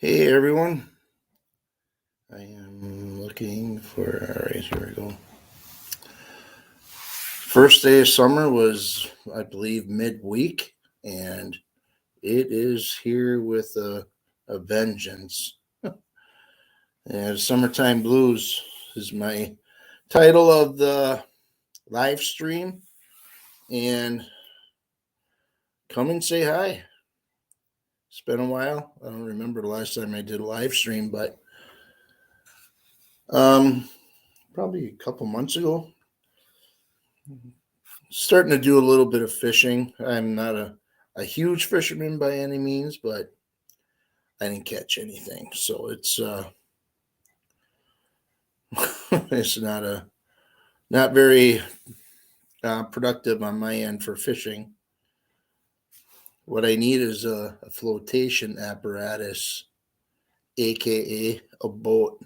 Hey everyone, I am looking for. All right, here we go. First day of summer was, I believe, midweek, and it is here with a vengeance. And Summertime Blues is my title of the live stream, and come and say hi. It's been a while. I don't remember the last time I did a live stream, but probably a couple months ago. Starting to do a little bit of fishing. I'm not a huge fisherman by any means, but I didn't catch anything. So it's it's not very productive on my end for fishing. What I need is a flotation apparatus, aka a boat.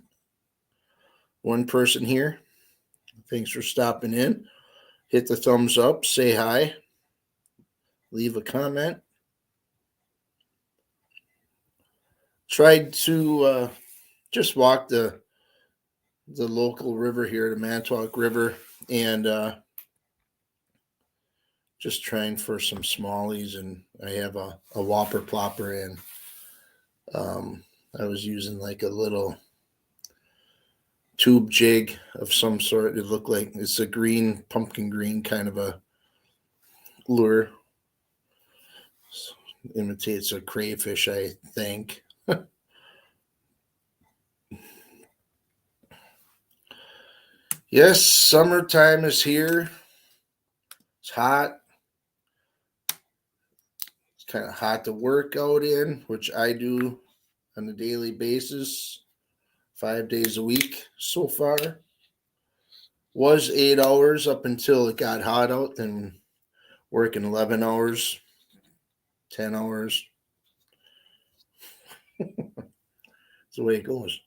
One person here. Thanks for stopping in. Hit the thumbs up, say hi, leave a comment. Tried to just walk the local river here, the Manitowoc River, and just trying for some smallies. And I have a whopper plopper, and I was using like a little tube jig of some sort. It looked like it's a green, pumpkin green kind of a lure. Imitates a crayfish, I think. Yes, summertime is here. It's hot. It's kind of hot to work out in, which I do on a daily basis, 5 days a week so far. Was 8 hours up until it got hot out, then working 11 hours, 10 hours. That's the way it goes.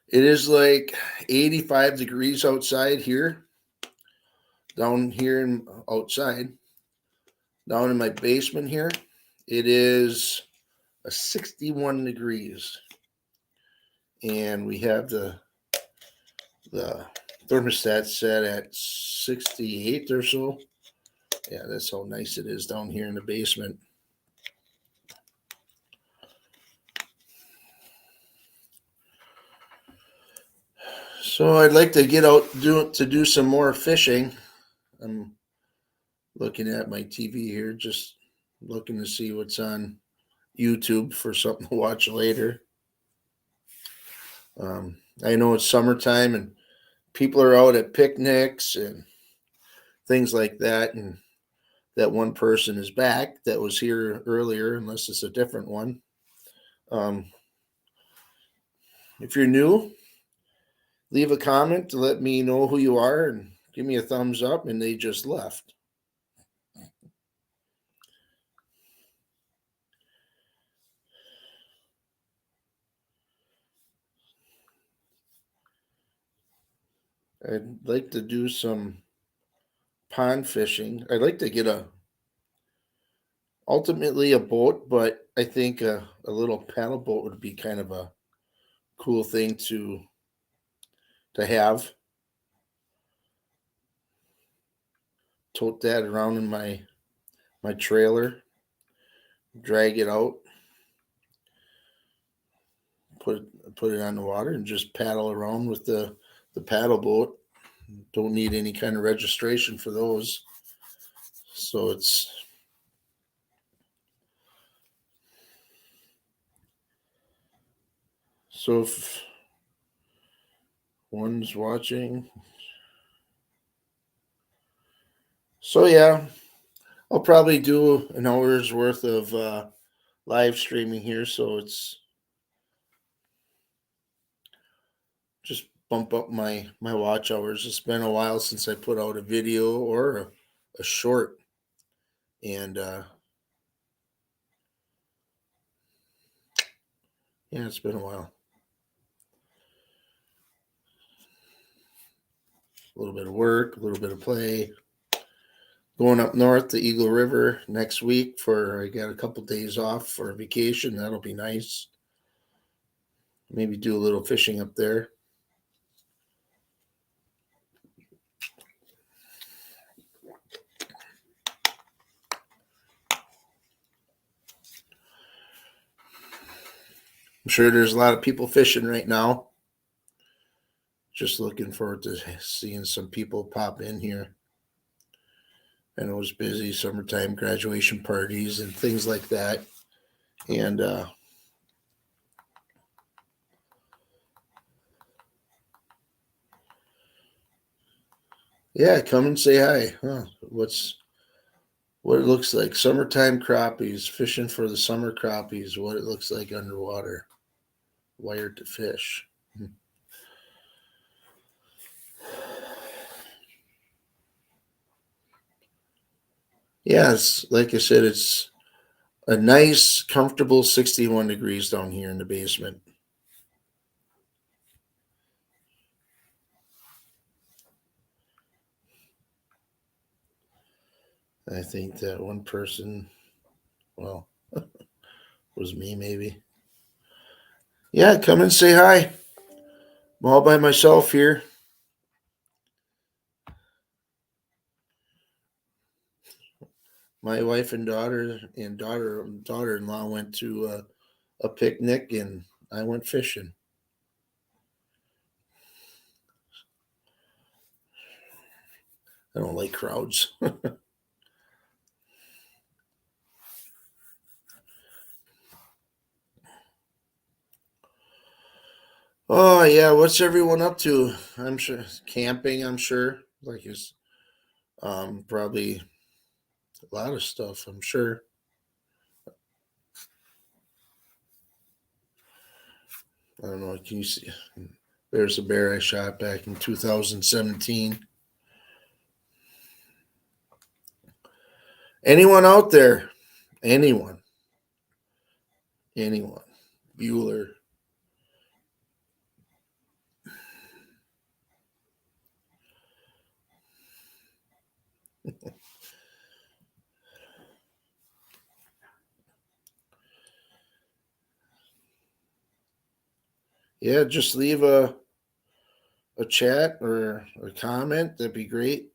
It is like 85 degrees outside here, down here outside, down in my basement here. It is a 61 degrees, and we have the thermostat set at 68 or so. Yeah, that's how nice it is down here in the basement. So I'd like to get out to do some more fishing. I'm looking at my TV here, just looking to see what's on YouTube for something to watch later. I know it's summertime and people are out at picnics and things like that, and that one person is back that was here earlier, unless it's a different one. Um, if you're new, leave a comment to let me know who you are and give me a thumbs up. And they just left. I'd like to do some pond fishing. I'd like to get ultimately a boat, but I think a little paddle boat would be kind of a cool thing to have. Tote that around in my trailer, drag it out, put it on the water, and just paddle around with the paddle boat. Don't need any kind of registration for those, so it's so if one's watching. So yeah, I'll probably do an hour's worth of live streaming here, so it's just bump up my watch hours. It's been a while since I put out a video or a short, and yeah, it's been a while. A little bit of work, a little bit of play, going up north to Eagle River next week I got a couple days off for vacation. That'll be nice. Maybe do a little fishing up there. I'm sure there's a lot of people fishing right now. Just looking forward to seeing some people pop in here. And it was busy, summertime graduation parties and things like that. And yeah, come and say hi. Huh. What it looks like. Summertime crappies, fishing for the summer crappies, what it looks like underwater. Wired to fish. Yes, like I said, it's a nice, comfortable 61 degrees down here in the basement. I think that one person, well, was me maybe. Yeah, come and say hi. I'm all by myself here. My wife and daughter-in-law went to a picnic, and I went fishing. I don't like crowds. Oh yeah, what's everyone up to? I'm sure camping. I'm sure, like is probably a lot of stuff. I'm sure. I don't know. Can you see? There's a bear I shot back in 2017. Anyone out there? Anyone? Anyone? Bueller. Yeah, just leave a chat or a comment. That'd be great.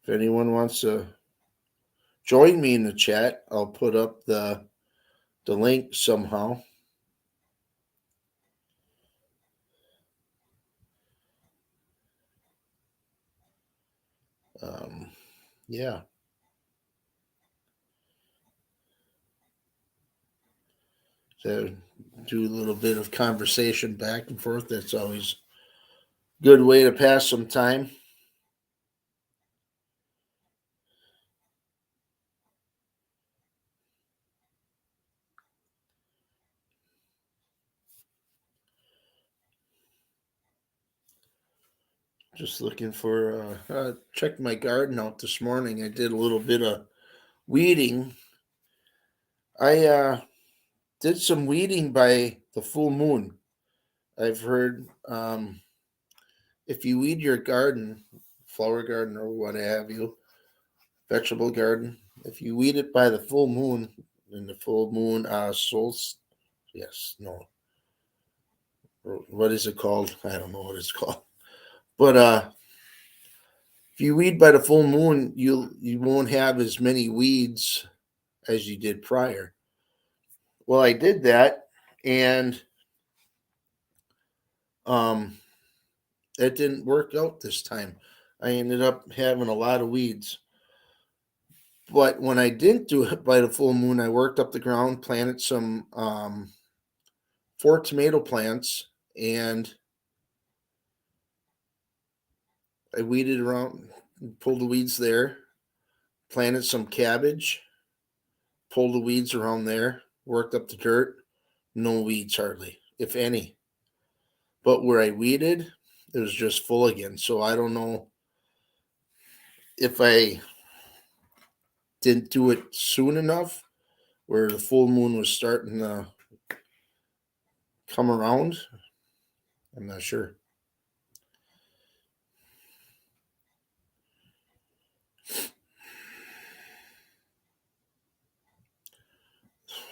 If anyone wants to join me in the chat, I'll put up the link somehow. Yeah. So do a little bit of conversation back and forth. That's always a good way to pass some time. Just looking for checked my garden out this morning. I did a little bit of weeding. I did some weeding by the full moon. I've heard if you weed your garden, flower garden or what have you, vegetable garden, if you weed it by the full moon, in the full moon solstice, yes, no, what is it called? I don't know what it's called. But if you weed by the full moon, you won't have as many weeds as you did prior. Well, I did that, and um, it didn't work out this time. I ended up having a lot of weeds. But when I didn't do it by the full moon, I worked up the ground, planted some 4 tomato plants, and I weeded around, pulled the weeds there, planted some cabbage, pulled the weeds around there, worked up the dirt, no weeds hardly, if any. But where I weeded, it was just full again. So I don't know if I didn't do it soon enough, where the full moon was starting to come around. I'm not sure.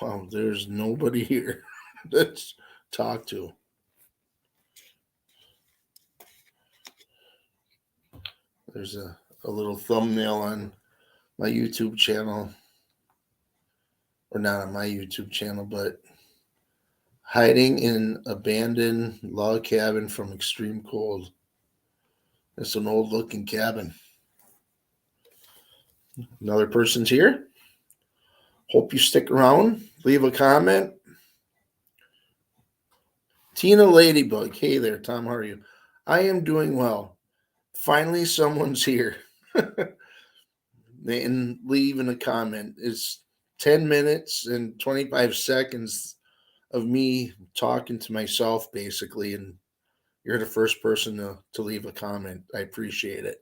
Wow, there's nobody here. Let's talk to. There's a little thumbnail on my YouTube channel, or not on my YouTube channel, but hiding in abandoned log cabin from extreme cold. It's an old looking cabin. Another person's here. Hope you stick around. Leave a comment. Tina Ladybug. Hey there, Tom. How are you? I am doing well. Finally, someone's here. And leaving a comment. It's 10 minutes and 25 seconds of me talking to myself, basically, and you're the first person to leave a comment. I appreciate it.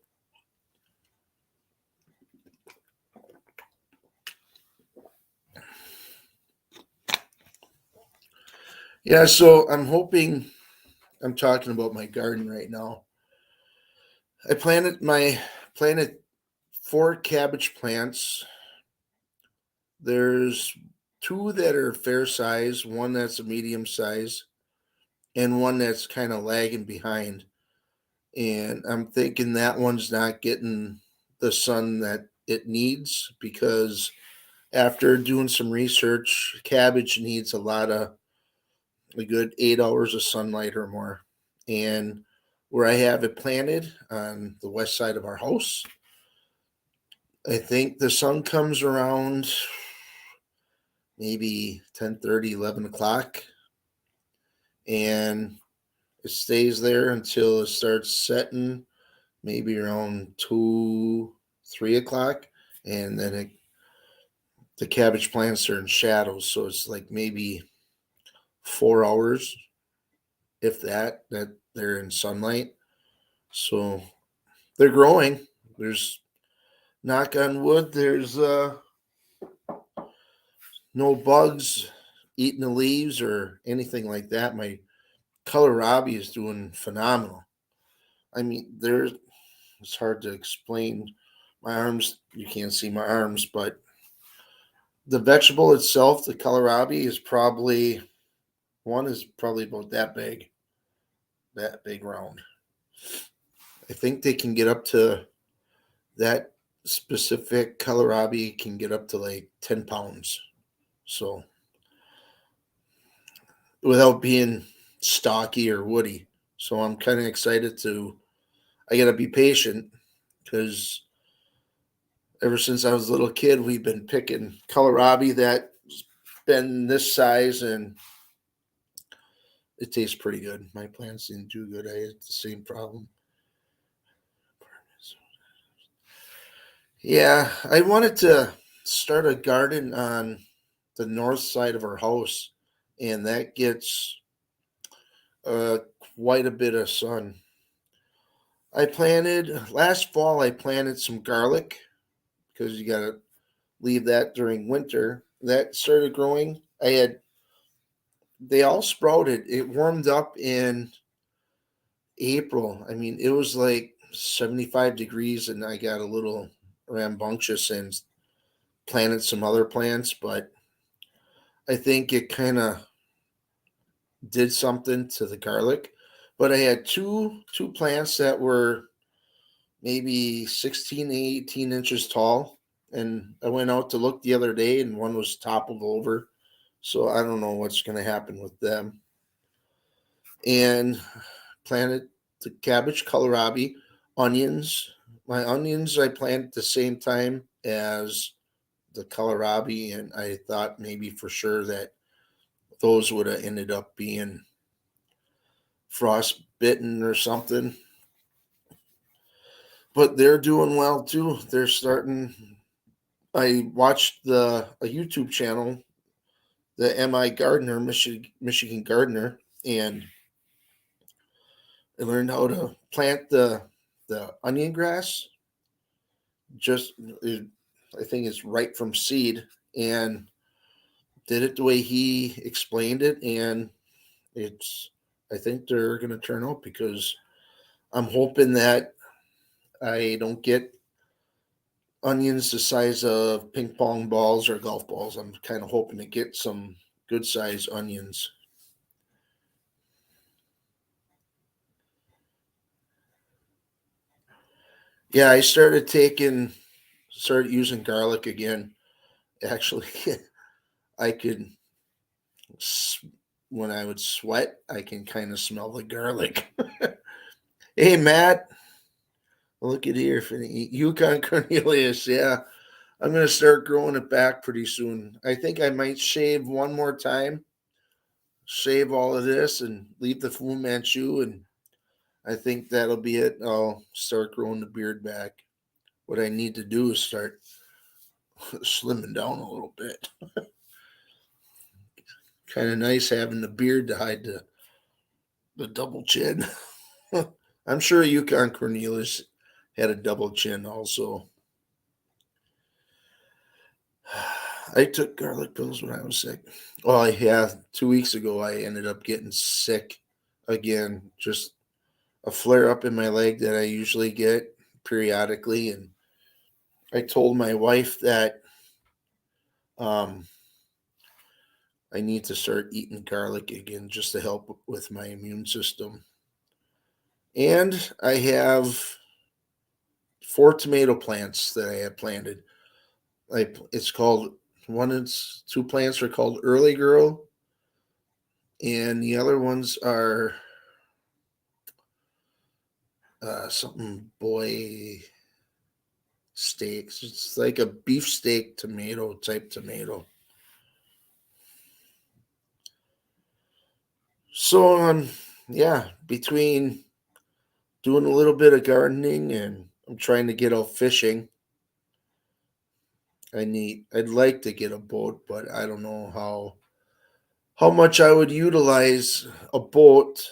Yeah, so I'm hoping, I'm talking about my garden right now. I planted 4 cabbage plants. There's 2 that are fair size, one that's a medium size, and one that's kind of lagging behind. And I'm thinking that one's not getting the sun that it needs, because after doing some research, cabbage needs a good 8 hours of sunlight or more. And where I have it planted on the west side of our house, I think the sun comes around maybe 10:30, 11 o'clock, and it stays there until it starts setting, maybe around 2, 3 o'clock, and then the cabbage plants are in shadows, so it's like maybe 4 hours, if that they're in sunlight. So they're growing. There's, knock on wood, there's no bugs eating the leaves or anything like that. My kohlrabi is doing phenomenal. I mean, it's hard to explain. My arms, you can't see my arms, but the vegetable itself, the kohlrabi, is probably about that big round. I think they can get up to, that specific kohlrabi can get up to like 10 pounds. So without being stocky or woody. So I'm kind of excited I got to be patient, because ever since I was a little kid, we've been picking kohlrabi that's been this size, and it tastes pretty good. My plants didn't do good. I had the same problem. Yeah, I wanted to start a garden on the north side of our house, and that gets uh, quite a bit of sun. Last fall, I planted some garlic, because you got to leave that during winter. That started growing. They all sprouted. It warmed up in April. I mean, it was like 75 degrees, and I got a little rambunctious and planted some other plants, but I think it kind of did something to the garlic. But I had two plants that were maybe 16 to 18 inches tall, and I went out to look the other day, and one was toppled over. So I don't know what's going to happen with them. And planted the cabbage, kohlrabi, onions. My onions I planted at the same time as the kohlrabi, and I thought maybe for sure that those would have ended up being frostbitten or something. But they're doing well too. They're starting. I watched a YouTube channel, the MI Gardener, Michigan Gardener, and I learned how to plant the onion grass. Just I think it's right from seed, and did it the way he explained it, and it's I think they're going to turn out, because I'm hoping that I don't get onions the size of ping pong balls or golf balls. I'm kind of hoping to get some good size onions. Yeah, I started using garlic again. Actually, I could, when I would sweat, I can kind of smell the garlic. Hey, Matt, look at here for the Yukon Cornelius. Yeah, I'm going to start growing it back pretty soon. I think I might shave one more time, shave all of this, and leave the Fu Manchu, and I think that'll be it. I'll start growing the beard back. What I need to do is start slimming down a little bit. Kind of nice having the beard to hide the double chin. I'm sure Yukon Cornelius had a double chin also. I took garlic pills when I was sick. Well, yeah, 2 weeks ago I ended up getting sick again. Just a flare up in my leg that I usually get periodically, and I told my wife that um, I need to start eating garlic again just to help with my immune system. And I have 4 tomato plants that I have planted. It's called two plants are called Early Girl, and the other ones are something boy steaks. It's like a beefsteak tomato type tomato. So yeah, between doing a little bit of gardening and I'm trying to get out fishing. I'd like to get a boat, but I don't know how much I would utilize a boat.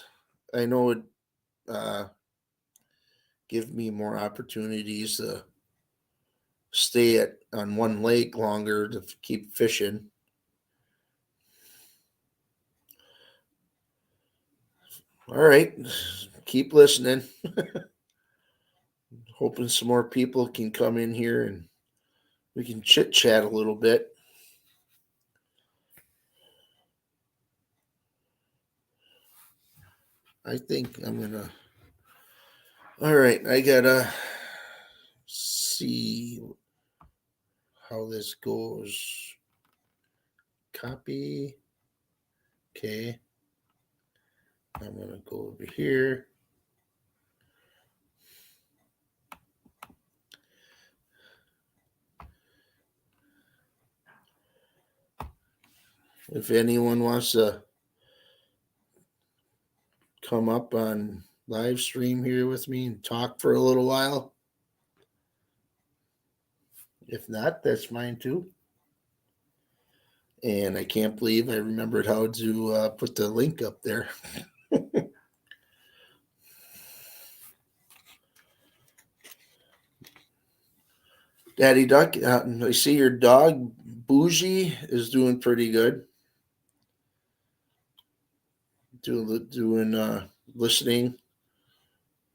I know it uh, give me more opportunities to stay at on one lake longer to keep fishing. All right, keep listening. Hoping some more people can come in here and we can chit chat a little bit. I think I'm gonna. All right, I gotta see how this goes. Copy. Okay. I'm gonna go over here. If anyone wants to come up on live stream here with me and talk for a little while, if not, that's mine too. And I can't believe I remembered how to put the link up there. Daddy Duck, I see your dog Bougie is doing pretty good. Doing listening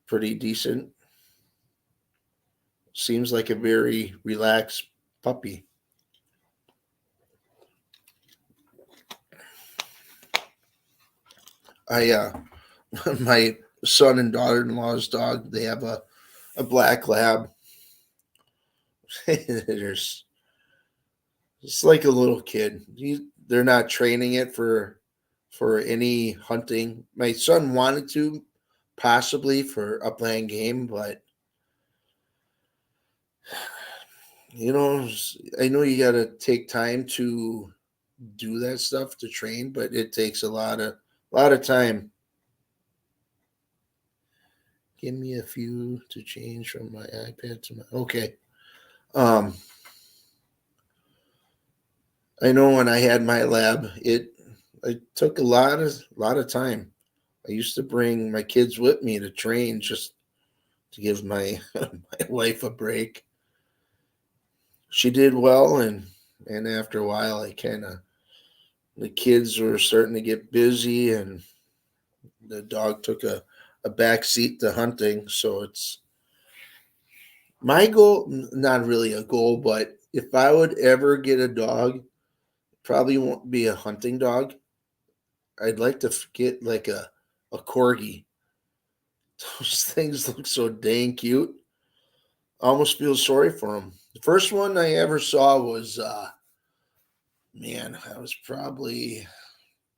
pretty decent. Seems like a very relaxed puppy. I my son and daughter-in-law's dog, they have a black lab. There's It's like a little kid. They're not training it for any hunting. My son wanted to possibly for upland game, but you know, I know you got to take time to do that stuff to train, but it takes a lot of time. Give me a few to change from my iPad to my okay. Um, I know when I had my lab, it took a lot of time. I used to bring my kids with me to train just to give my my wife a break. She did well, and after a while, I kind of the kids were starting to get busy, and the dog took a back seat to hunting. So My goal, not really a goal, but if I would ever get a dog, probably won't be a hunting dog. I'd like to get like a corgi. Those things look so dang cute. I almost feel sorry for them. The first one I ever saw was, man, I was probably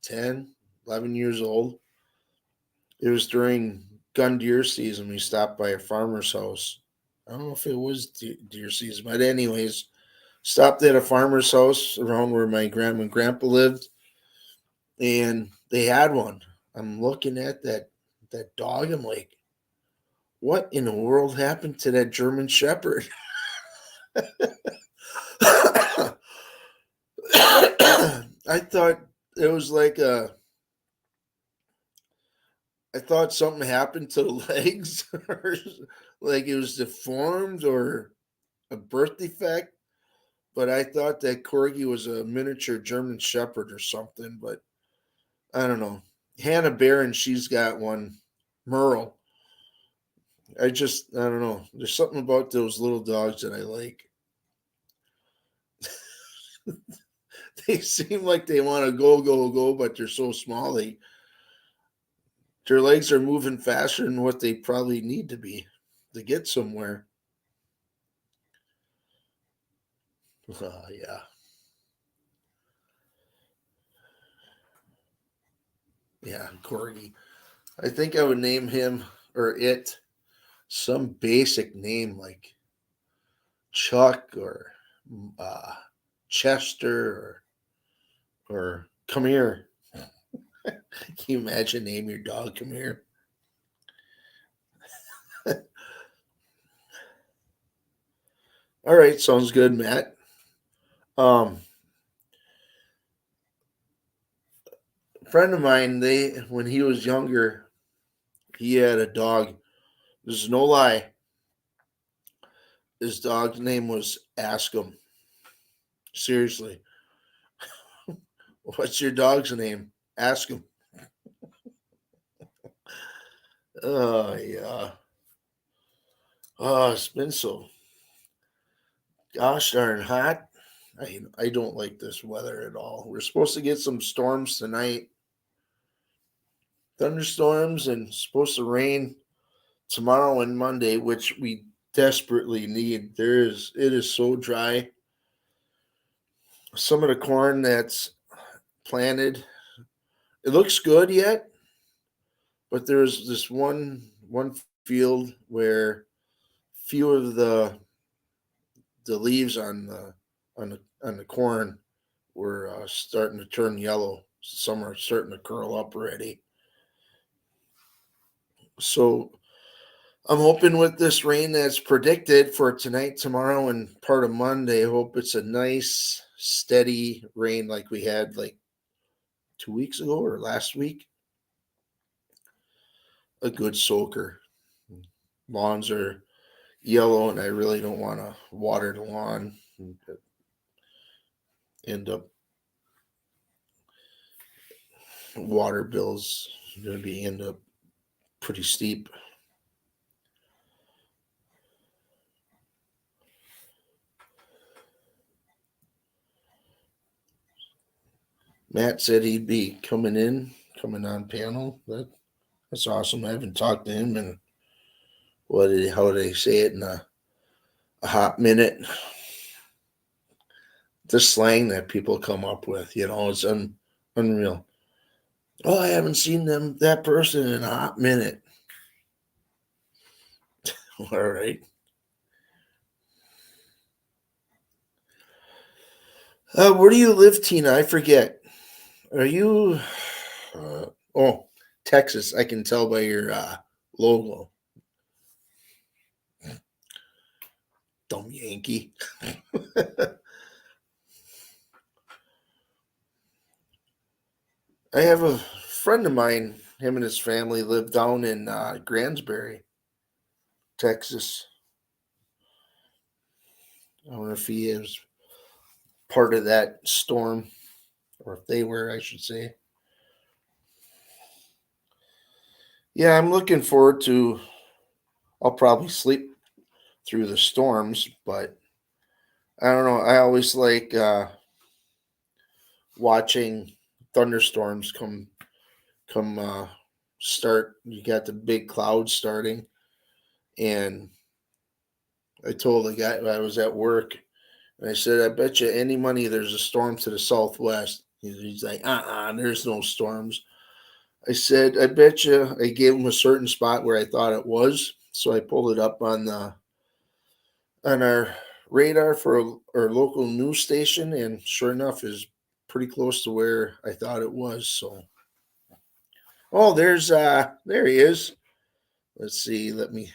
10, 11 years old. It was during gun deer season. We stopped by a farmer's house. I don't know if it was deer season, but anyways, stopped at a farmer's house around where my grandma and grandpa lived, and they had one. I'm looking at that dog. I'm like, what in the world happened to that German Shepherd? I thought it was like a. I thought something happened to the legs, or like it was deformed, or a birth defect. But I thought that corgi was a miniature German Shepherd or something. But I don't know. Hannah Barron, she's got one. Merle. I don't know. There's something about those little dogs that I like. They seem like they want to go, go, go, but they're so small. Their legs are moving faster than what they probably need to be to get somewhere. Yeah, yeah, corgi. I think I would name him or it some basic name like Chuck or uh, Chester or Come Here. Can you imagine name your dog Come Here? All right, sounds good, Matt. Um, a friend of mine, they when he was younger, he had a dog. This is no lie. His dog's name was Ask Him. Seriously, what's your dog's name? Ask him. Oh yeah. Oh, it's been so gosh darn hot. I don't like this weather at all. We're supposed to get some storms tonight, thunderstorms, and supposed to rain tomorrow and Monday, which we desperately need. It is so dry. Some of the corn that's planted, it looks good yet, but there's this one field where few of the leaves on the corn were starting to turn yellow. Some are starting to curl up already. So I'm hoping with this rain that's predicted for tonight, tomorrow, and part of Monday, I hope it's a nice, steady rain like we had like 2 weeks ago or last week. A good soaker. Lawns are yellow, and I really don't want to water the lawn. End up water bills going to be end up pretty steep. Matt said he'd be coming on panel. That's awesome. I haven't talked to him and how do they say it in a hot minute. The slang that people come up with, it's unreal. Oh, I haven't seen that person in a hot minute. All right. Where do you live, Tina? I forget. Are you? Oh, Texas. I can tell by your logo. Dumb Yankee. I have a friend of mine. Him and his family live down in Gransbury, Texas. I wonder if he is part of that storm, or if they were, I should say. Yeah, I'm looking forward to. I'll probably sleep. through the storms. But I don't know. I always like watching thunderstorms come start. You got the big clouds starting, and I told the guy I was at work, and I said, "I bet you any money there's a storm to the southwest." He's like, there's no storms." I said, "I bet you." I gave him a certain spot where I thought it was, so I pulled it up on our radar for our local news station, and sure enough, is pretty close to where I thought it was. So, oh, there he is. Let's see. Let me.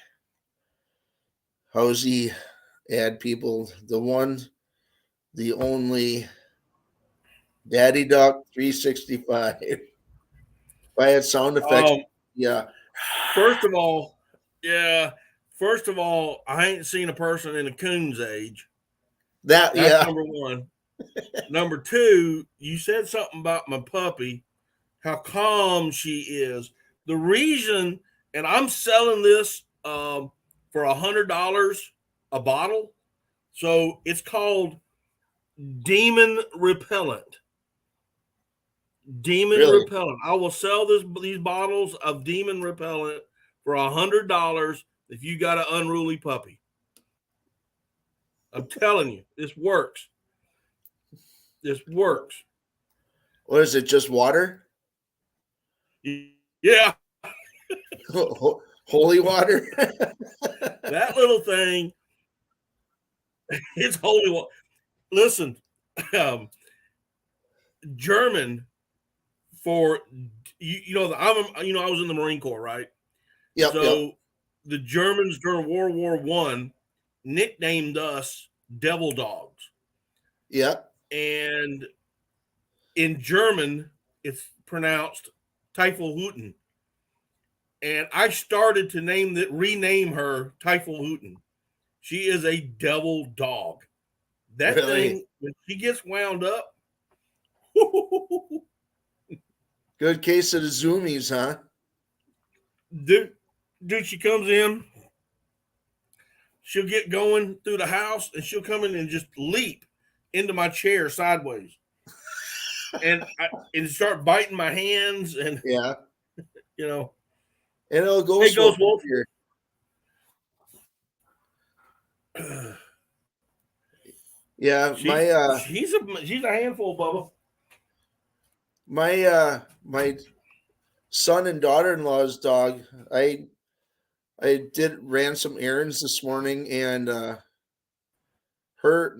How's he add people? The one, the only, Daddy Duck 365. If I had sound effects, Um, yeah, first of all, yeah. First of all, I ain't seen a person in a coon's age. that That's yeah, number one. Number two, you said something about my puppy, how calm she is. The reason, and I'm selling this for $100 a bottle. So it's called Demon Repellent. Demon really. Repellent. I will sell these bottles of Demon Repellent for $100 if you got an unruly puppy. I'm telling you, this works. This works. What is it? Just water? Yeah, Holy water? that little thing, it's holy water. Listen, um, German for I was in the Marine Corps, right? Yep, yep, So the Germans during World War One nicknamed us devil dogs, yep. and in German it's pronounced Teufelshutten. And I started to rename her Teufelshutten. She is a devil dog. That Really thing, when she gets wound up, good case of the zoomies, huh? dude, she comes in, she'll get going through the house, and she'll come in and just leap into my chair sideways, and start biting my hands, and Yeah, you know, and it'll go hey, slow Ghost Wolf. here. Yeah, She's a handful, Bubba. my son and daughter-in-law's dog. I did ran some errands this morning, and her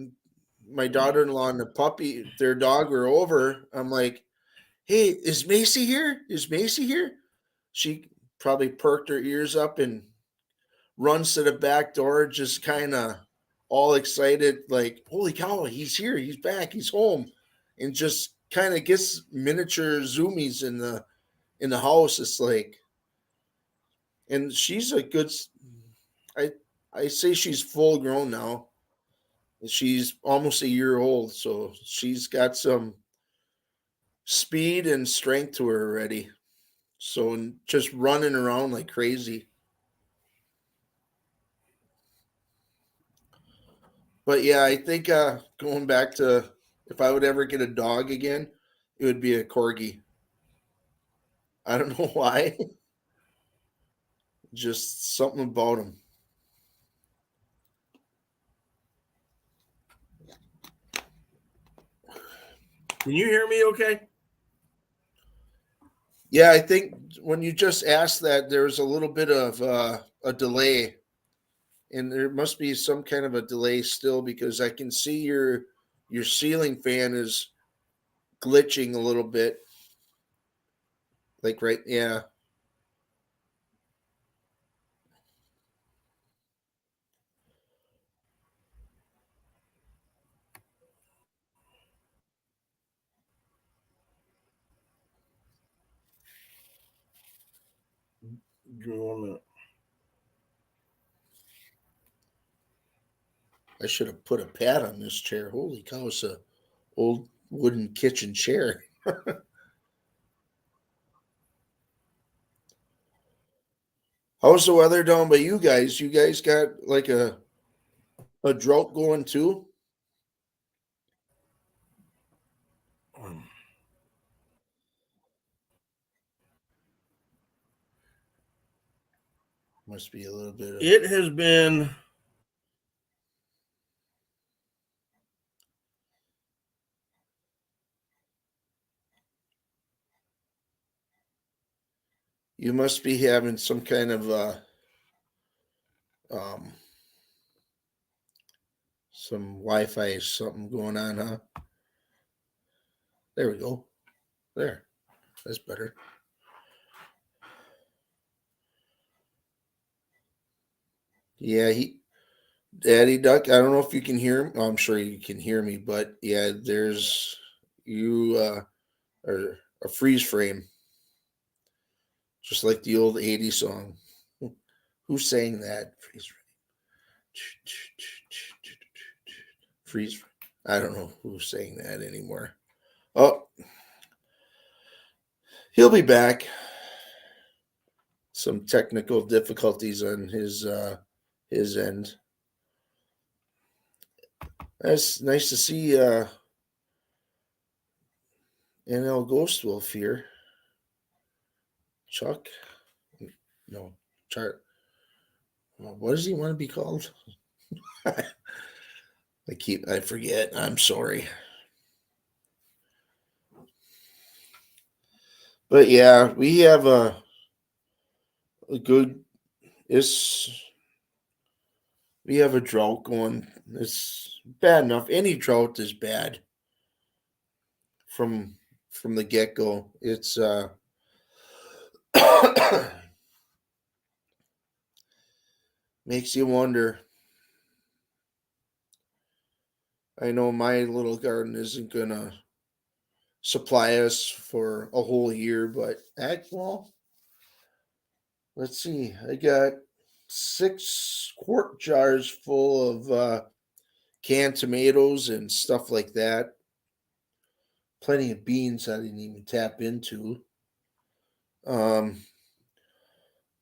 my daughter-in-law and the puppy, their dog, were over. I'm like, "Hey, is Macy here? Is Macy here?" She probably perked her ears up and runs to the back door, just kind of all excited, like, "Holy cow, he's here! He's back! He's home!" And just kind of gets miniature zoomies in the house. It's like, and she's a good. I I say she's full grown now. She's almost a year old, so she's got some speed and strength to her already. So just running around like crazy. But yeah, I think going back to, if I would ever get a dog again, it would be a corgi. I don't know why, just something about them. Can you hear me? Okay. Yeah, I think when you just asked that, there was a little bit of a delay, and there must be some kind of a delay still, because I can see your ceiling fan is glitching a little bit. Like, right, yeah. Give me 1 minute. I should have put a pad on this chair. Holy cow, it's a old wooden kitchen chair. How's the weather down by you guys? You guys got like a a drought going too? Must be a little bit of It has been. you must be having some kind of some Wi-Fi something going on, huh? There we go. There. That's better. Yeah, Daddy Duck, I don't know if you can hear him. Oh, I'm sure you can hear me, but yeah, there's you are a freeze frame. Just like the old 80s song. Who sang that? Freeze frame. Freeze frame. I don't know who's saying that anymore. Oh, he'll be back. Some technical difficulties on his end. That's nice to see NL Ghost Wolf here. Chuck? No, Chart. What does he want to be called? I forget. I'm sorry. But yeah, we have a good we have a drought going. It's bad enough. Any drought is bad from the get-go. It's makes you wonder. I know my little garden isn't gonna supply us for a whole year, but well, let's see. I got 6 quart jars full of canned tomatoes and stuff like that. Plenty of beans I didn't even tap into.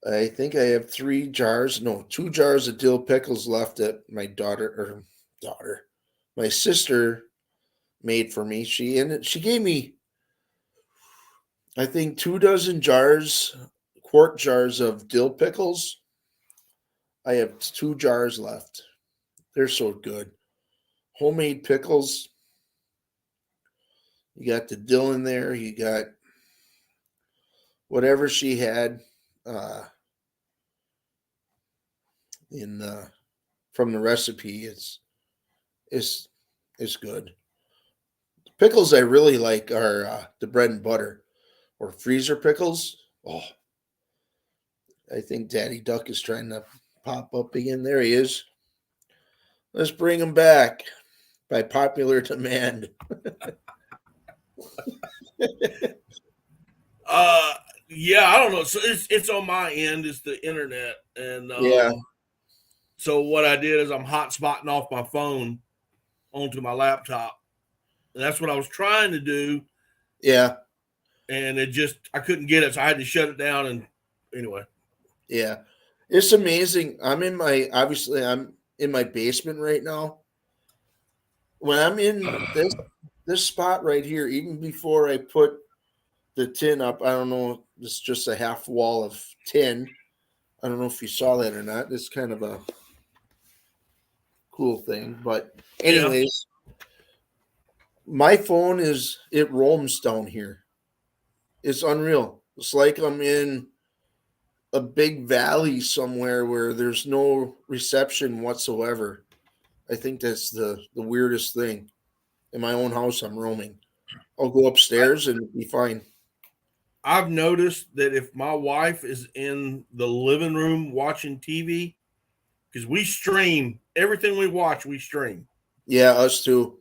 I think I have 2 jars of dill pickles left that my my sister made for me. She gave me, I think, 2 dozen quart jars of dill pickles. I have 2 jars left. They're so good. Homemade pickles. You got the dill in there. You got whatever she had from the recipe. It's good. The pickles I really like are the bread and butter or freezer pickles. Oh, I think Daddy Duck is trying to pop up again. There he is. Let's bring him back by popular demand. Yeah, I don't know. So it's on my end. It's the internet, and Yeah. So what I did is I'm hotspotting off my phone onto my laptop, and that's what I was trying to do. Yeah. And I couldn't get it, so I had to shut it down. And anyway, yeah, it's amazing. I'm in my basement right now. When I'm in this spot right here, even before I put the tin up, I don't know, it's just a half wall of tin. I don't know if you saw that or not. It's kind of a cool thing. But anyways, my phone it roams down here. It's unreal. It's like I'm in a big valley somewhere where there's no reception whatsoever. I think that's the weirdest thing. In my own house, I'm roaming. I'll go upstairs and it'll be fine. I've noticed that if my wife is in the living room watching TV, because we stream everything we watch, we stream. Yeah, us too.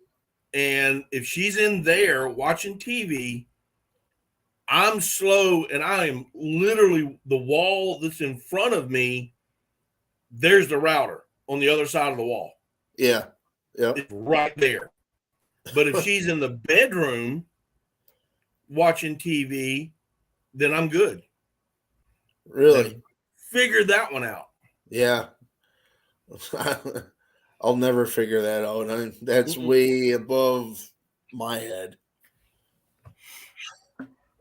And if she's in there watching TV, I'm slow and I am literally the wall that's in front of me. There's the router on the other side of the wall. Yeah. Yep. It's right there. But if she's in the bedroom watching TV, then I'm good. Really? Then figure that one out. Yeah. I'll never figure that out. That's way above my head.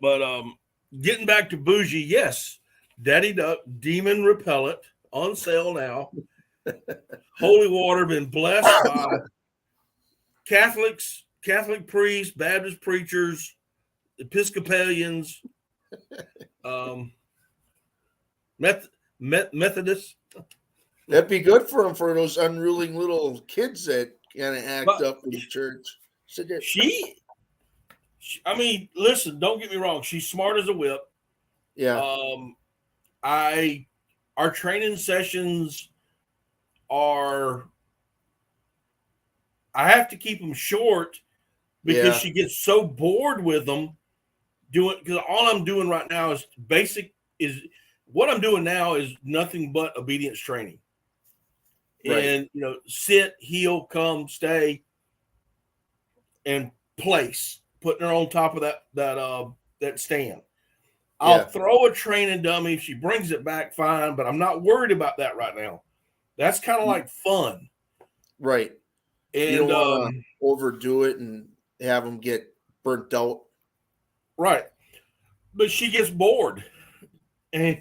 But getting back to bougie, yes, Daddy Duck Demon Repellent on sale now. Holy water, been blessed by Catholics, Catholic priests, Baptist preachers, Episcopalians, Methodists. That'd be good for them, for those unruly little kids that kind of act up in church. I mean, listen, don't get me wrong. She's smart as a whip. Yeah. Our training sessions are, I have to keep them short because she gets so bored with them because all I'm doing right now is what I'm doing now is nothing but obedience training. Right. And, sit, heel, come, stay, and place, putting her on top of that stand. I'll throw a training dummy. If she brings it back, fine, but I'm not worried about that right now. That's kind of like fun. Right. And you don't want to overdo it and have them get burnt out. Right. But she gets bored. And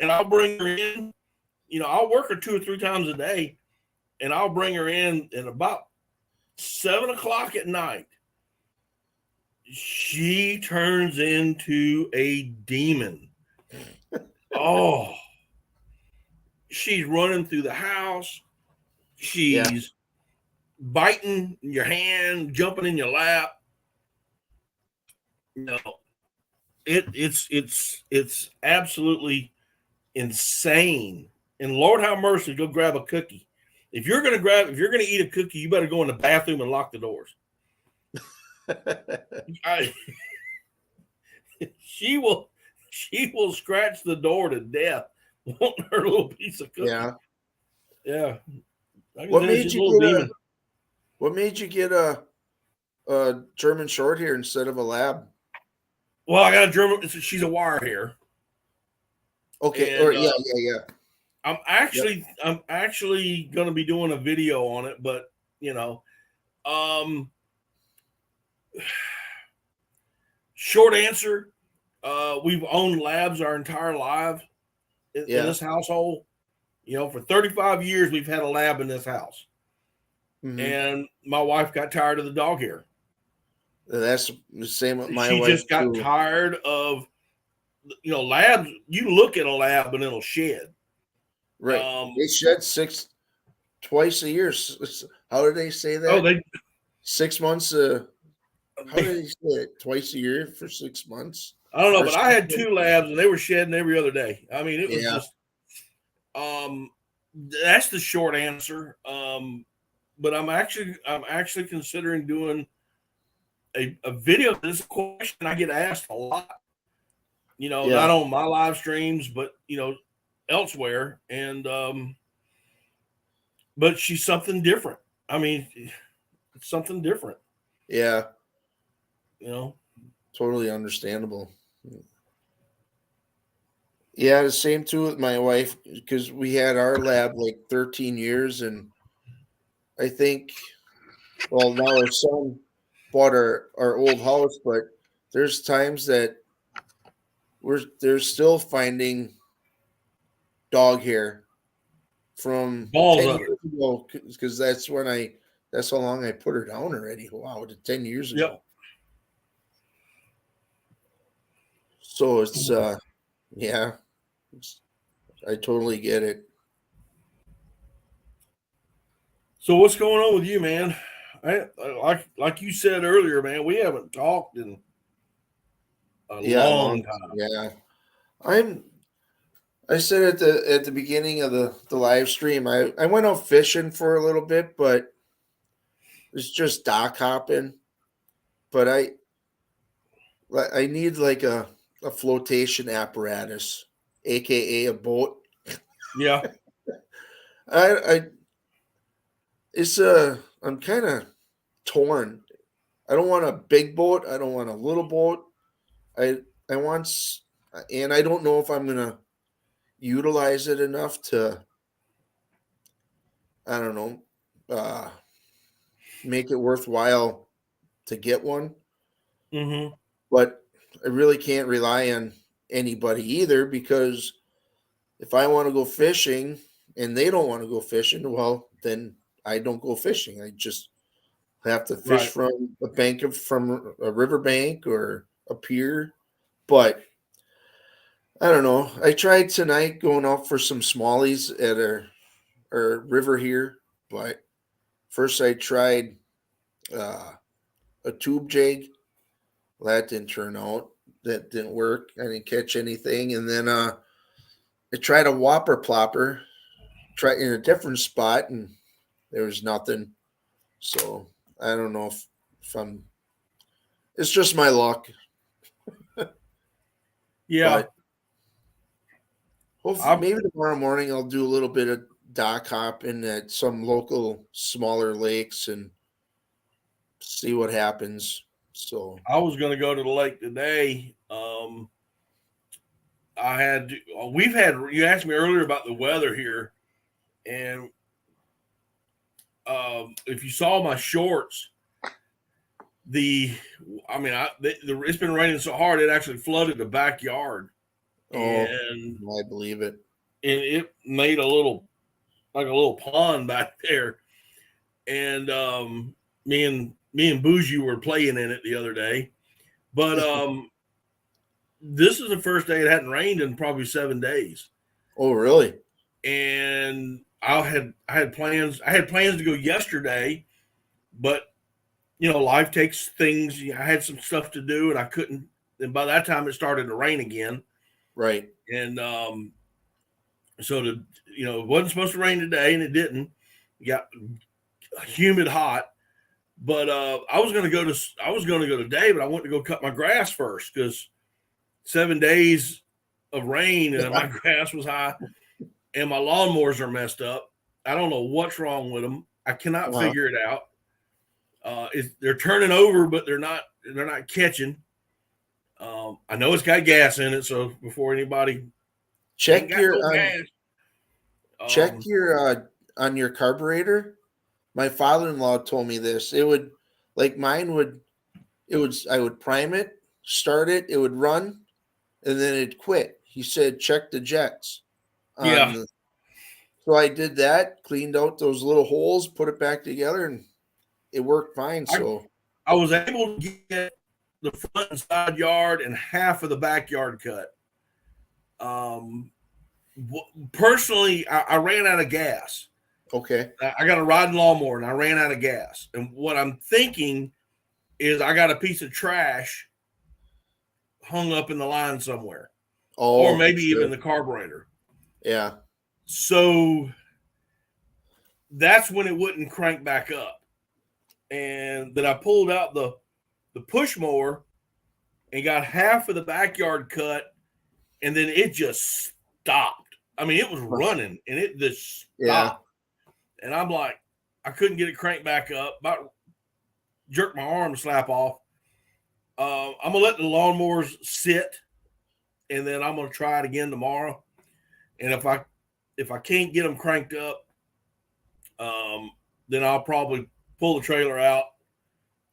I'll bring her in. I'll work her 2 or 3 times a day, and I'll bring her in at about 7:00 at night. She turns into a demon. Oh, she's running through the house. She's biting your hand, jumping in your lap. It's absolutely insane. And Lord have mercy, go grab a cookie. If you're gonna eat a cookie, you better go in the bathroom and lock the doors. She will scratch the door to death, wanting her little piece of cookie. Yeah. What made you get a German short hair instead of a lab? Well, I got a German. She's a wire hair. Okay. And, I'm actually going to be doing a video on it, but short answer, we've owned labs our entire life in this household. For 35 years, we've had a lab in this house. Mm-hmm. And my wife got tired of the dog hair. That's the same with my wife. She just got tired of, labs. You look at a lab and it'll shed. Right. They shed twice a year. How do they say that? 6 months. How do they say it? Twice a year for 6 months? I don't know, but I had 2 labs and they were shedding every other day. I mean, it was just. That's the short answer. But I'm actually considering doing a video. This is a question I get asked a lot. Not on my live streams, but elsewhere. And but she's something different. I mean, it's something different. Yeah. Totally understandable. Yeah, the same too with my wife, because we had our lab like 13 years, and I think, well, now our son bought our old house, but there's times that they're still finding dog hair from balls 10 years ago, because that's how long I put her down already. Wow, 10 years ago. Yep. So it's I totally get it. So what's going on with you, man? Like you said earlier, man, we haven't talked in a long time. Yeah. I said at the beginning of the live stream, I went out fishing for a little bit, but it's just dock hopping. But I need like a flotation apparatus, aka a boat. Yeah. I'm kind of torn. I don't want a big boat. I don't want a little boat. I want, and I don't know if I'm gonna utilize it enough to I don't know, make it worthwhile to get one. Mm-hmm. But I really can't rely on anybody either, because if I want to go fishing and they don't want to go fishing, well, then I don't go fishing. I just have to fish Right. from from a riverbank or a pier. But I don't know. I tried tonight going out for some smallies at our river here, but first I tried uh, a tube jig. Well, that didn't turn out. That didn't work. I didn't catch anything. And then I tried a whopper plopper, tried in a different spot, and there was nothing. So I don't know if I'm. It's just my luck, Yeah. but hopefully I've maybe tomorrow morning I'll do a little bit of dock hopping at some local smaller lakes and see what happens. So I was going to go to the lake today. I had we've had you asked me earlier about the weather here, and if you saw my shorts, the I mean, it's been raining so hard it actually flooded the backyard, oh, and I believe it. it made a little like a little pond back there. And me and Bougie were playing in it the other day, but this is the first day it hadn't rained in probably 7 days, Oh, really? and I had plans to go yesterday, but life takes things. I had some stuff to do, and I couldn't. And by that time, it started to rain again, Right. and so it wasn't supposed to rain today, and it didn't. It got humid hot, but I was going to go today, but I went to go cut my grass first because 7 days of rain and my grass was high, and my lawnmowers are messed up. I don't know what's wrong with them. I cannot Wow. figure it out. They're turning over, but they're not catching. I know it's got gas in it, so before anybody ain't Check got your no gas. check your on your carburetor. My father-in-law told me this. It would, like mine would, I would prime it, start it, it would run, and then it'd quit. He said check the jets on Yeah, the, so I did that, cleaned out those little holes, put it back together, and it worked fine. I So I was able to get the front and side yard and half of the backyard cut. Um, Personally, I ran out of gas. okay. I got a riding lawnmower and I ran out of gas. And what I'm thinking is I got a piece of trash hung up in the line somewhere, or Oh, maybe sure. even the carburetor. Yeah. So that's when it wouldn't crank back up. And then I pulled out the push mower and got half of the backyard cut, and then it just stopped. I mean, it was running and it just Yeah. stopped. And I'm like, I couldn't get it cranked back up. About jerked my arm to slap off. I'm gonna let the lawnmowers sit, and then I'm gonna try it again tomorrow. And if I can't get them cranked up, then I'll probably pull the trailer out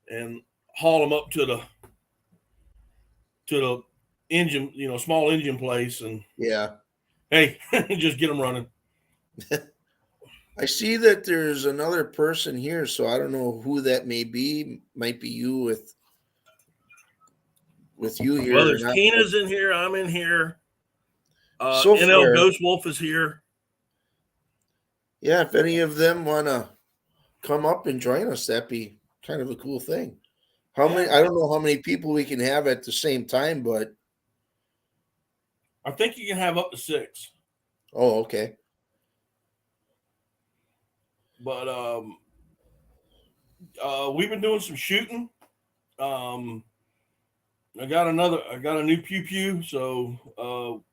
and haul them up to the engine, small engine place, and Yeah. hey, just get them running. I see that there's another person here, so I don't know who that may be. Might be you with you Well, here or there's not. Tina's in here. I'm in here. So NL far, Ghost Wolf is here. yeah, if any of them want to come up and join us, that'd be kind of a cool thing. How many? Yeah. I don't know how many people we can have at the same time, but I think you can have up to 6. oh, okay. But we've been doing some shooting. I got a new pew pew. So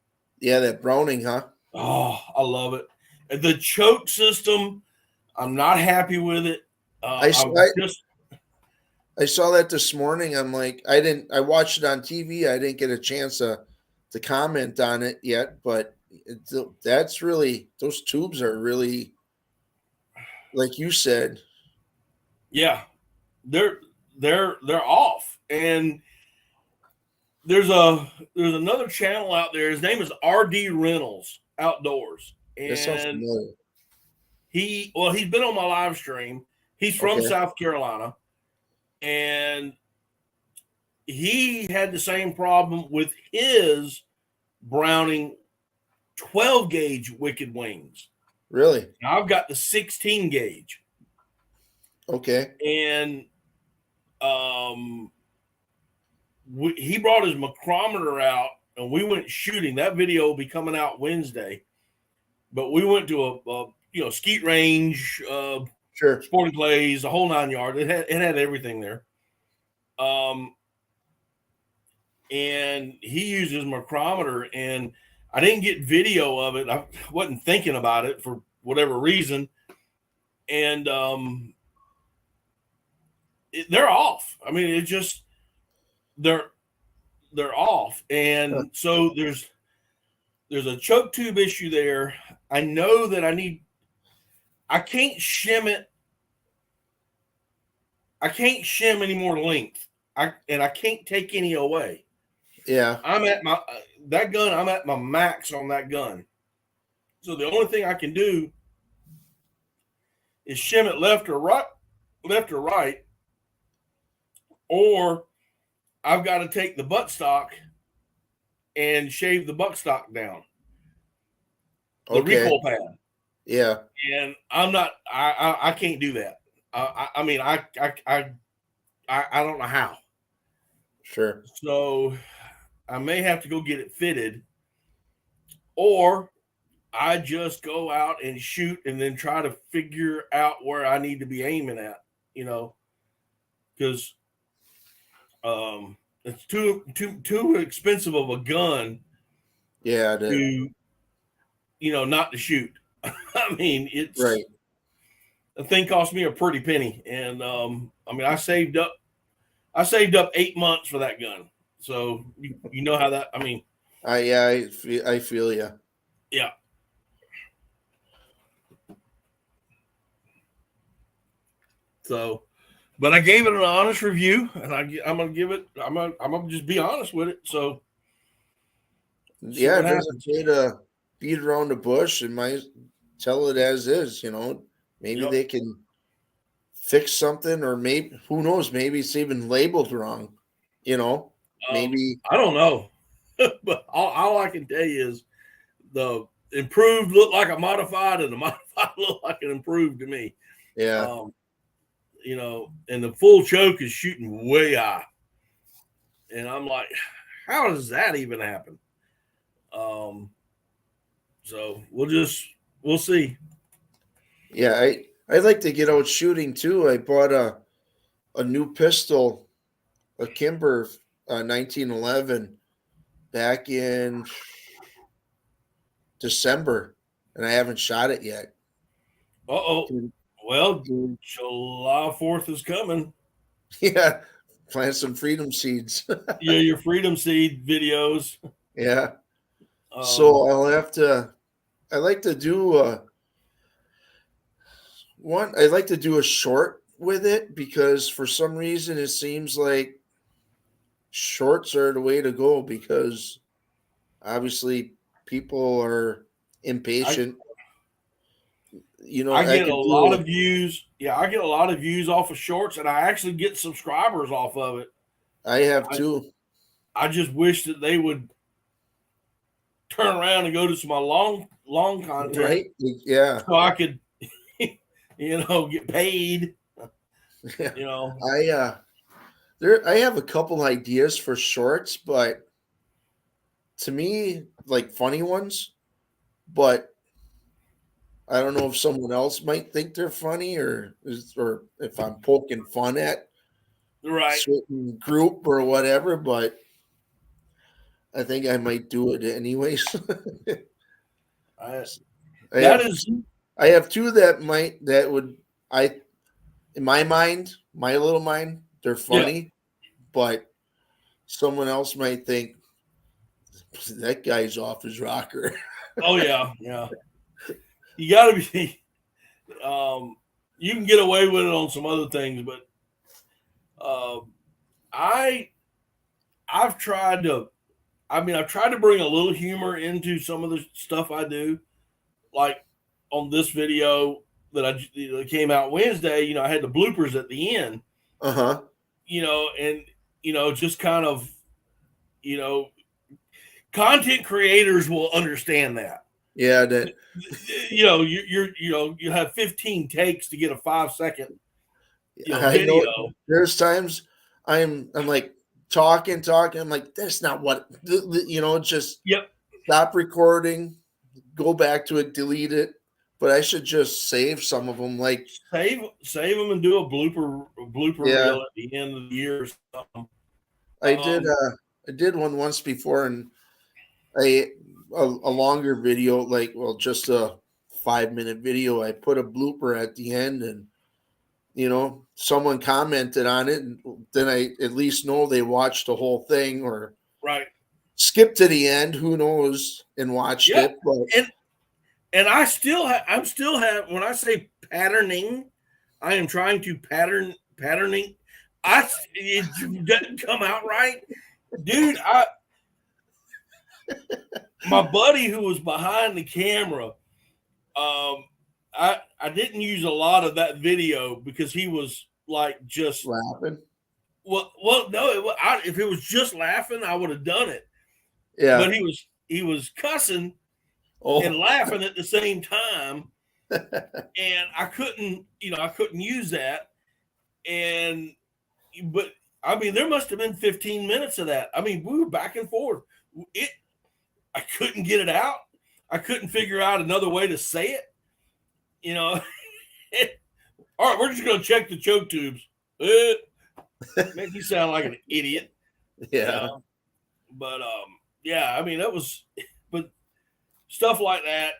Yeah, that Browning, huh? I love it. The choke system, I'm not happy with it. I saw, I'm just I saw that this morning. I'm like, I watched it on TV. I didn't get a chance to comment on it yet, but that's really, those tubes are really like you said. Yeah, they're off. And there's another channel out there. His name is RD Reynolds Outdoors, That sounds and familiar. he's been on my live stream. He's from Okay. South Carolina, and he had the same problem with his Browning 12 gauge Wicked Wings. Really? Now I've got the 16 gauge, Okay. and he brought his macrometer out, and we went shooting. That video will be coming out Wednesday. But we went to a skeet range, Sure. sporting clays, the whole 9 yards. It had everything there. And he used his macrometer, and I didn't get video of it. I wasn't thinking about it for whatever reason. And they're off. I mean, it just they're off. And so there's a choke tube issue there. I know that I can't shim it. I can't shim any more length. I can't take any away. Yeah. I'm at my max on that gun. So the only thing I can do is shim it left or right, or I've got to take the buttstock and shave the buttstock down. The recoil pad. Yeah. And I'm not. I can't do that. I mean, I don't know how. Sure. So I may have to go get it fitted, or I just go out and shoot and then try to figure out where I need to be aiming at. Because it's too expensive of a gun. Yeah. To not to shoot. I mean, it's right. The thing cost me a pretty penny, and I mean, I saved up 8 months for that gun. So you know how that. I mean, I feel you. Yeah. So, but I gave it an honest review, and I'm gonna give it. I'm gonna just be honest with it. So, yeah, it doesn't pay to beat around the bush, and might tell it as is. Maybe they can fix something, or maybe who knows? Maybe it's even labeled wrong. Maybe I don't know, but all I can tell you is the improved looked like a modified, and the modified looked like an improved to me. Yeah. And the full choke is shooting way high, and I'm like, how does that even happen? So we'll see. Yeah, I'd like to get out shooting too. I bought a new pistol, a Kimber 1911, back in December, and I haven't shot it yet. Well, July 4th is coming. Yeah, plant some freedom seeds. Yeah, your freedom seed videos. Yeah. So I'll have to. I like to do I'd like to do a short with it, because for some reason it seems like shorts are the way to go, because obviously people are impatient. I get a lot of views. Yeah, I get a lot of views off of shorts, and I actually get subscribers off of it. I have too. I just wish that they would turn around and go to some long content. Right? Yeah. So I could, get paid. Yeah. I have a couple ideas for shorts, but to me, like funny ones, but I don't know if someone else might think they're funny, or if I'm poking fun at a certain group or whatever, but I think I might do it anyways. I have two in my mind, my little mind, they're funny, but someone else might think that guy's off his rocker. Oh yeah. You got to be. You can get away with it on some other things, but I've tried to. I mean, I've tried to bring a little humor into some of the stuff I do, like on this video that came out Wednesday. You know, I had the bloopers at the end. Uh-huh. You know, and just kind of, you know, content creators will understand that. Yeah, that You have 15 takes to get a 5-second I know video. there's times I'm like talking. I'm like, that's not what just Yep. stop recording, go back to it, delete it. But I should just save some of them. Like Save them and do a blooper yeah, reel at the end of the year or something. I did one once before, and a longer video, like just a 5-minute video. I put a blooper at the end, and someone commented on it, and then I at least know they watched the whole thing or right. skipped to the end, who knows, and watched Yeah. it. But And I'm still have when I say patterning, I am trying to patterning. It doesn't come out right, dude. My buddy who was behind the camera, I didn't use a lot of that video because he was like just laughing. well no, if it was just laughing, I would have done it. Yeah. But he was cussing and laughing at the same time, and I couldn't use that. But I mean, there must have been 15 minutes of that. I mean, we were back and forth. I couldn't get it out. I couldn't figure out another way to say it. All right, we're just going to check the choke tubes. Make you sound like an idiot. Yeah. But yeah, I mean, but stuff like that,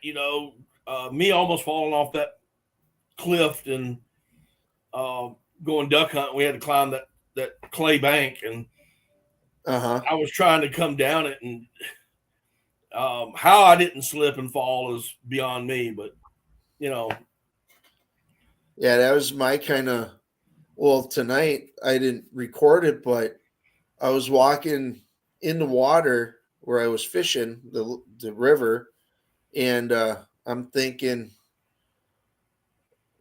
me almost falling off that cliff and going duck hunting. We had to climb that clay bank, and I was trying to come down it, and how I didn't slip and fall is beyond me. But yeah, that was my kind of. Well, tonight I didn't record it, but I was walking in the water where I was fishing the river, and I'm thinking,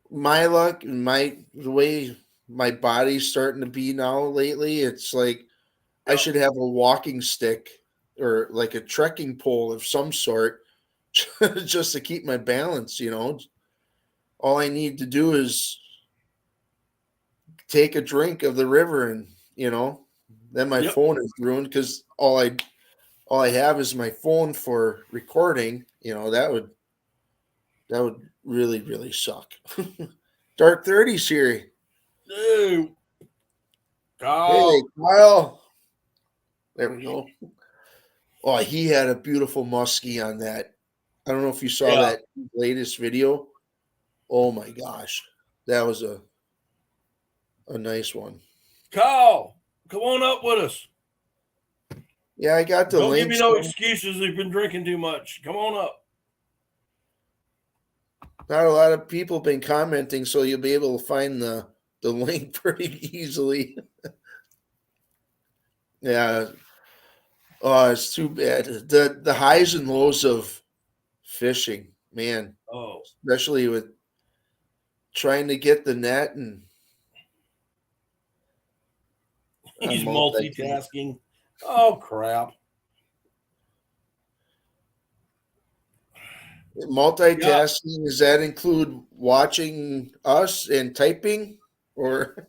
my luck and the way my body's starting to be now lately, it's like I should have a walking stick or like a trekking pole of some sort just to keep my balance. All I need to do is take a drink of the river, and then my phone is ruined because all I have is my phone for recording. That would really, really suck. Dark 30s here. Dude. Hey, Kyle. There we go. Oh, he had a beautiful muskie on that. I don't know if you saw that latest video. Oh my gosh. That was a nice one. Kyle, come on up with us. Yeah, I got the link. Don't give me no excuses. You've been drinking too much. Come on up. Not a lot of people been commenting, so you'll be able to find the link pretty easily. Yeah. Oh, it's too bad. The highs and lows of fishing, man. Oh, especially with trying to get the net, and he's multitasking. Oh crap. Multitasking, does that include watching us and typing, or?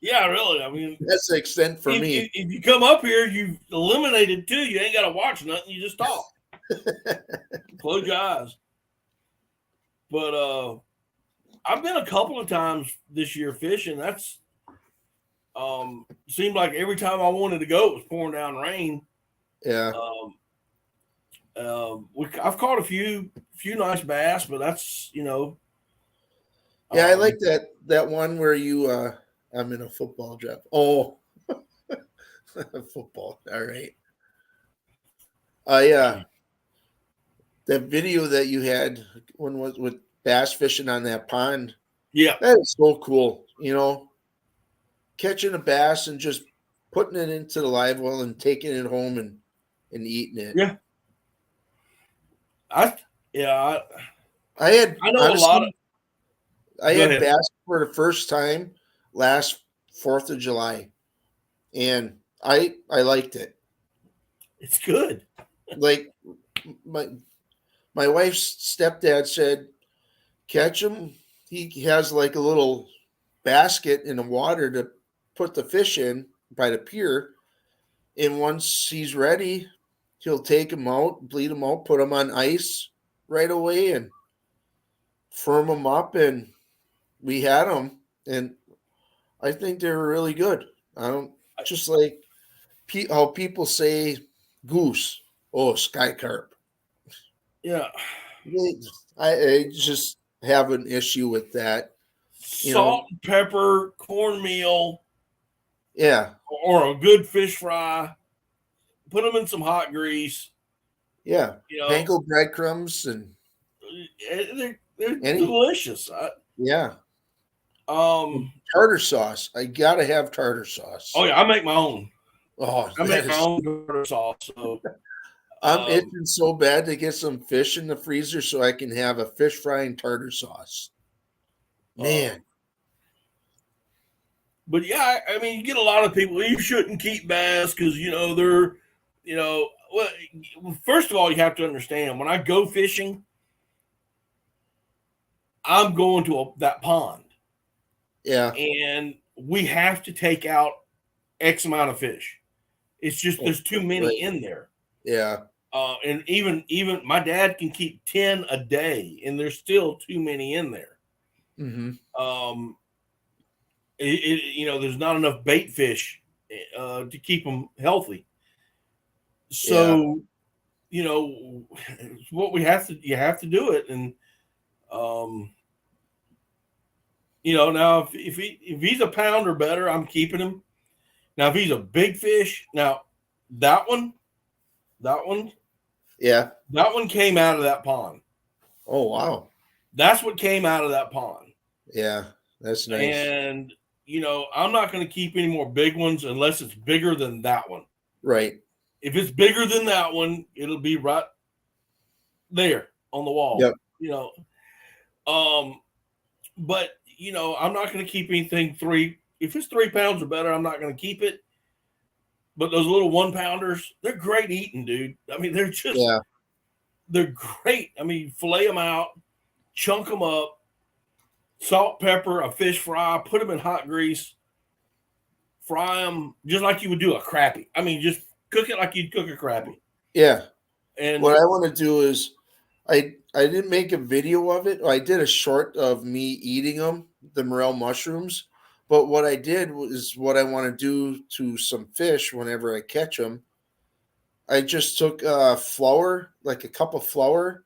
Yeah, really. I mean, that's the extent for me. If you come up here, you've eliminated 2. You ain't got to watch nothing. You just talk. Close your eyes. But I've been a couple of times this year fishing. That's seemed like every time I wanted to go, it was pouring down rain. Yeah. I've caught a few nice bass, but that's Yeah, I like that one where you. I'm in a football draft. Oh, football. All right. Yeah. That video that you had, when was with bass fishing on that pond. Yeah. That is so cool. Catching a bass and just putting it into the live well and taking it home and eating it. Yeah. I had know a lot of. honestly, I Go had ahead. bass for the first time last 4th of July, and I liked it. It's good. Like my wife's stepdad said, catch him. He has like a little basket in the water to put the fish in by the pier, and once he's ready, he'll take him out, bleed him out, put him on ice right away, and firm them up, and we had them, and I think they were really good. I don't just like how people say goose. Oh, sky carp. Yeah. I just have an issue with that. Salt and pepper, cornmeal, Yeah, or a good fish fry. Put them in some hot grease. yeah. You know, Panko breadcrumbs and they're any delicious. yeah. Um. Tartar sauce. I gotta have tartar sauce. Oh yeah, I make my own. Oh, I make my own tartar sauce. So I'm itching so bad to get some fish in the freezer so I can have a fish fry and tartar sauce. Man. But yeah, I mean, you get a lot of people. You shouldn't keep bass because they're, well. First of all, you have to understand when I go fishing, I'm going to that pond. Yeah. And we have to take out X amount of fish. It's just there's too many in there. Yeah. And even my dad can keep 10 a day, and there's still too many in there. Mm-hmm. There's not enough bait fish to keep them healthy. So, what you have to do it. And, now if he's a pound or better, I'm keeping him. Now, if he's a big fish, now that one, yeah, that one came out of that pond. Oh, wow. That's what came out of that pond. Yeah, that's nice. And, I'm not going to keep any more big ones unless it's bigger than that one. Right. If it's bigger than that one, it'll be right there on the wall. Yep. But I'm not going to keep anything 3. If it's 3 pounds or better, I'm not going to keep it. But those little 1-pounders, they're great eating, dude. I mean, they're just, they're great. I mean, fillet them out, chunk them up, salt, pepper, a fish fry, put them in hot grease, fry them just like you would do a crappie. I mean, just cook it like you'd cook a crappie. Yeah. And what I want to do is, I didn't make a video of it. I did a short of me eating them, the morel mushrooms. But what I did was what I want to do to some fish whenever I catch them. I just took flour, like a cup of flour,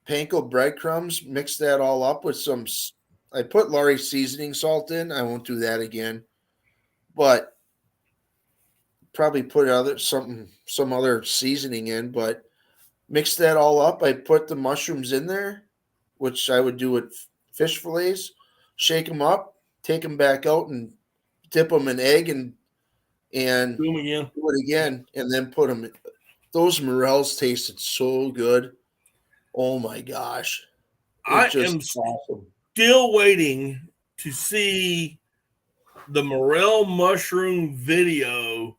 panko breadcrumbs, mixed that all up with some. I put Lawry seasoning salt in. I won't do that again, but probably put some other seasoning in. But mix that all up. I put the mushrooms in there, which I would do with fish fillets. Shake them up, take them back out, and dip them in egg and do it again, and then put them. Those morels tasted so good. Oh my gosh! I am still waiting to see the morel mushroom video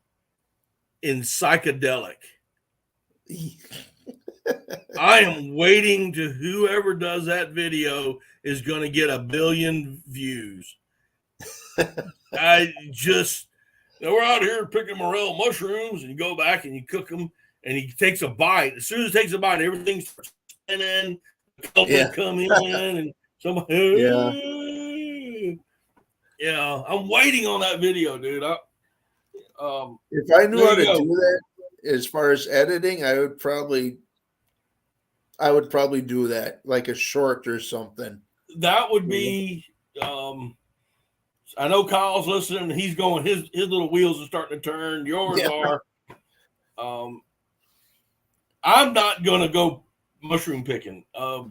in psychedelic. I am waiting to whoever does that video is going to get 1 billion views. We're out here picking morel mushrooms, and you go back and you cook them, and he takes a bite. As soon as he takes a bite, everything starts spinning. Come in, and somebody. Yeah, I'm waiting on that video, dude. If I knew how to do that, as far as editing, I would probably do that, like a short or something. That would be. I know Kyle's listening. He's going. His little wheels are starting to turn. Yours are. I'm not going to go mushroom picking. I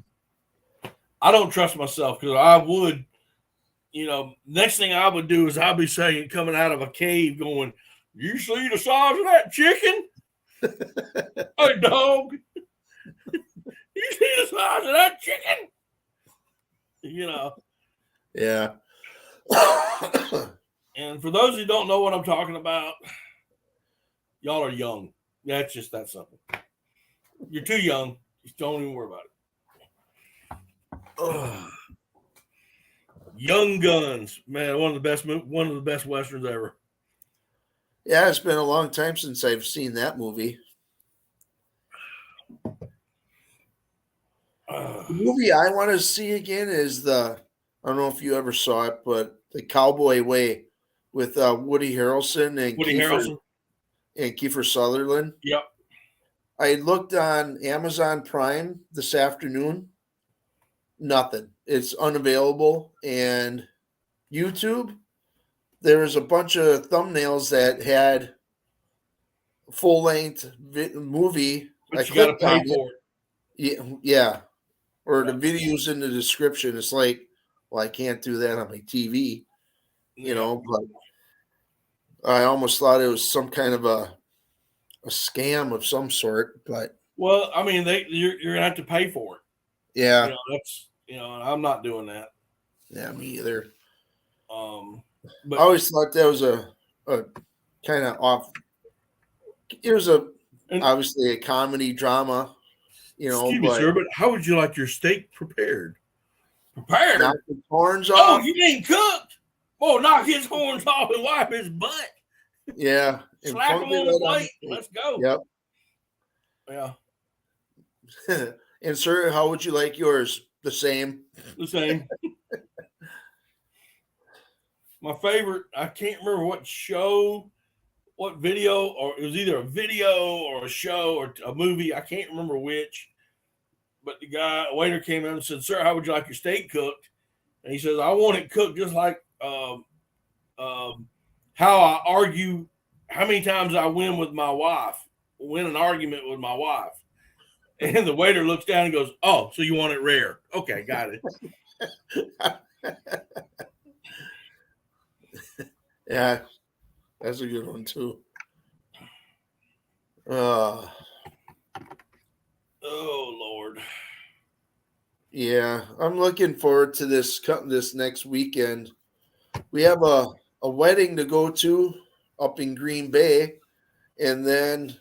don't trust myself because I would next thing I would do is I'll be saying, coming out of a cave, going, "You see the size of that chicken? Hey, dog, you see the size of that chicken?" Yeah. And for those who don't know what I'm talking about, y'all are young. That's just that simple. You're too young. Just don't even worry about it. Young Guns, man, one of the best westerns ever. Yeah, it's been a long time since I've seen that movie. The movie I want to see again is I don't know if you ever saw it, but The Cowboy Way with Woody Harrelson and Kiefer Sutherland. Yep. I looked on Amazon Prime this afternoon. Nothing. It's unavailable. And YouTube, there was a bunch of thumbnails that had full-length movie. But you got to pay for it. Yeah. Or the videos in the description. It's like, well, I can't do that on my TV, but I almost thought it was some kind of a scam of some sort. But well, I mean, you're gonna have to pay for it. Yeah, I'm not doing that. Yeah, me either. But I always thought that was a kind of off. It was obviously a comedy drama. Excuse me, sir, but how would you like your steak prepared? Prepared? Knock his horns off. Oh, you ain't cooked? Oh, knock his horns off and wipe his butt. Yeah. Slap him on the plate. Let's go. Yep. Yeah. And sir, how would you like yours? The same. The same. My favorite, I can't remember what show, what video, or it was either a video or a show or a movie. I can't remember which. But the waiter came in and said, "Sir, how would you like your steak cooked?" And he says, "I want it cooked just like how I argue, how many times I win an argument with my wife." And the waiter looks down and goes, "Oh, so you want it rare? Okay, got it." Yeah, that's a good one too. Oh Lord. Yeah, I'm looking forward to this next weekend. We have a wedding to go to up in Green Bay, and then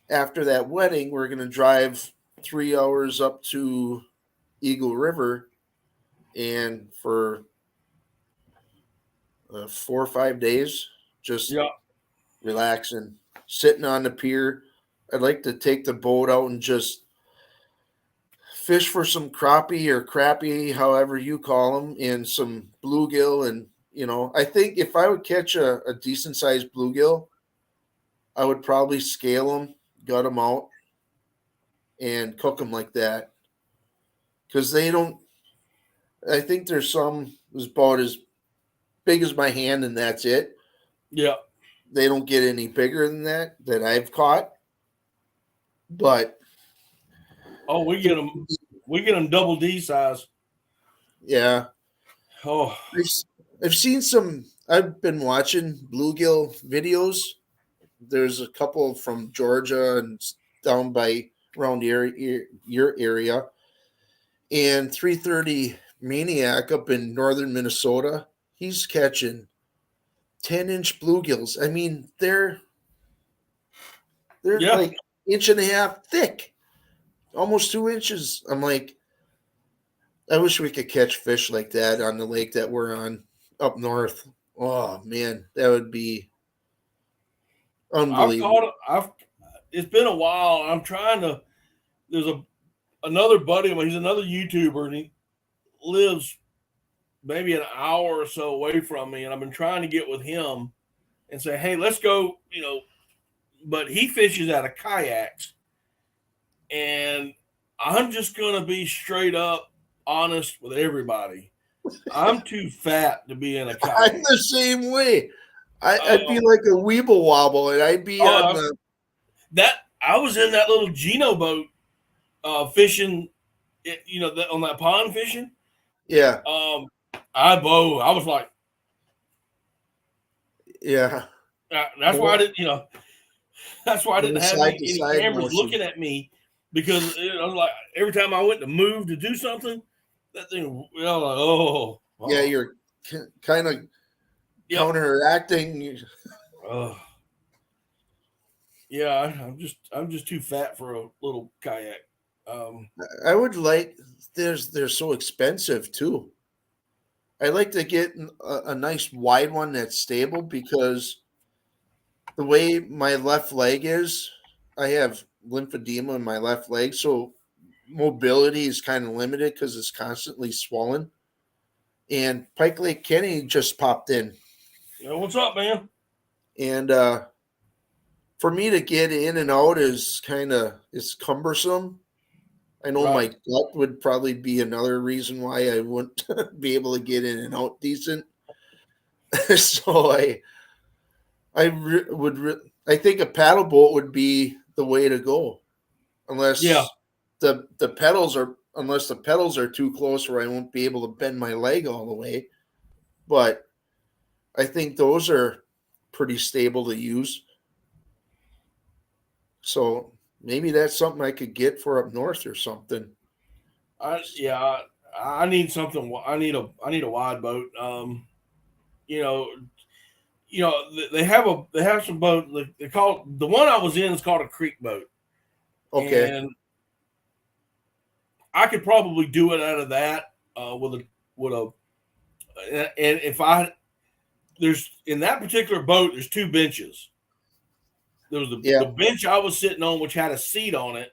after that wedding, we're going to drive 3 hours up to Eagle River, and for 4 or 5 days, just relaxing, sitting on the pier. I'd like to take the boat out and just fish for some crappie or crappie, however you call them, and some bluegill. And, I think if I would catch a decent sized bluegill, I would probably scale them, gut them out, and cook them like that. Because I think there's some is about as big as my hand, and that's it. Yeah. They don't get any bigger than that I've caught. But we get them double D size. Yeah. Oh, I've seen some. I've been watching bluegill videos. There's a couple from Georgia and down by around your area, and 330 Maniac up in northern Minnesota. He's catching 10-inch bluegills. I mean, they're like inch and a half thick, almost 2 inches. I'm like, I wish we could catch fish like that on the lake that we're on up north. Oh man, that would be unbelievable. It's been a while. I'm trying to. There's another buddy of mine. He's another YouTuber, and he lives maybe an hour or so away from me. And I've been trying to get with him and say, "Hey, let's go." But he fishes out of kayaks, and I'm just gonna be straight up honest with everybody. I'm too fat to be in a kayak. I'm the same way. I'd be like a weeble wobble, and I'd be on the. I was in that little Gino boat, fishing, on that pond fishing. Yeah. I was like, Yeah. that's why I didn't, that's why I didn't The have side to any side cameras motion. looking at me because I was like, every time I went to move to do something, that thing, like, oh, Yeah, you're kind of yep. counteracting. Yeah, I'm just too fat for a little kayak. I would like. They're so expensive too. I like to get a nice wide one that's stable because the way my left leg is, I have lymphedema in my left leg, so mobility is kind of limited because it's constantly swollen. And Pike Lake Kenny just popped in, What's up, man? and for me to get in and out is it's cumbersome. I know my Right. gut would probably be another reason why I wouldn't be able to get in and out decent. So I think a paddle boat would be the way to go, Yeah. unless the pedals are too close where I won't be able to bend my leg all the way. But I think those are pretty stable to use. So maybe that's something I could get for up north or something. I need something. I need a wide boat. You know, they have some boat. They call the one I was in is called a creek boat, Okay. and I could probably do it out of that with a and if I there's in that particular boat there's two benches. There was the Yeah. bench I was sitting on, which had a seat on it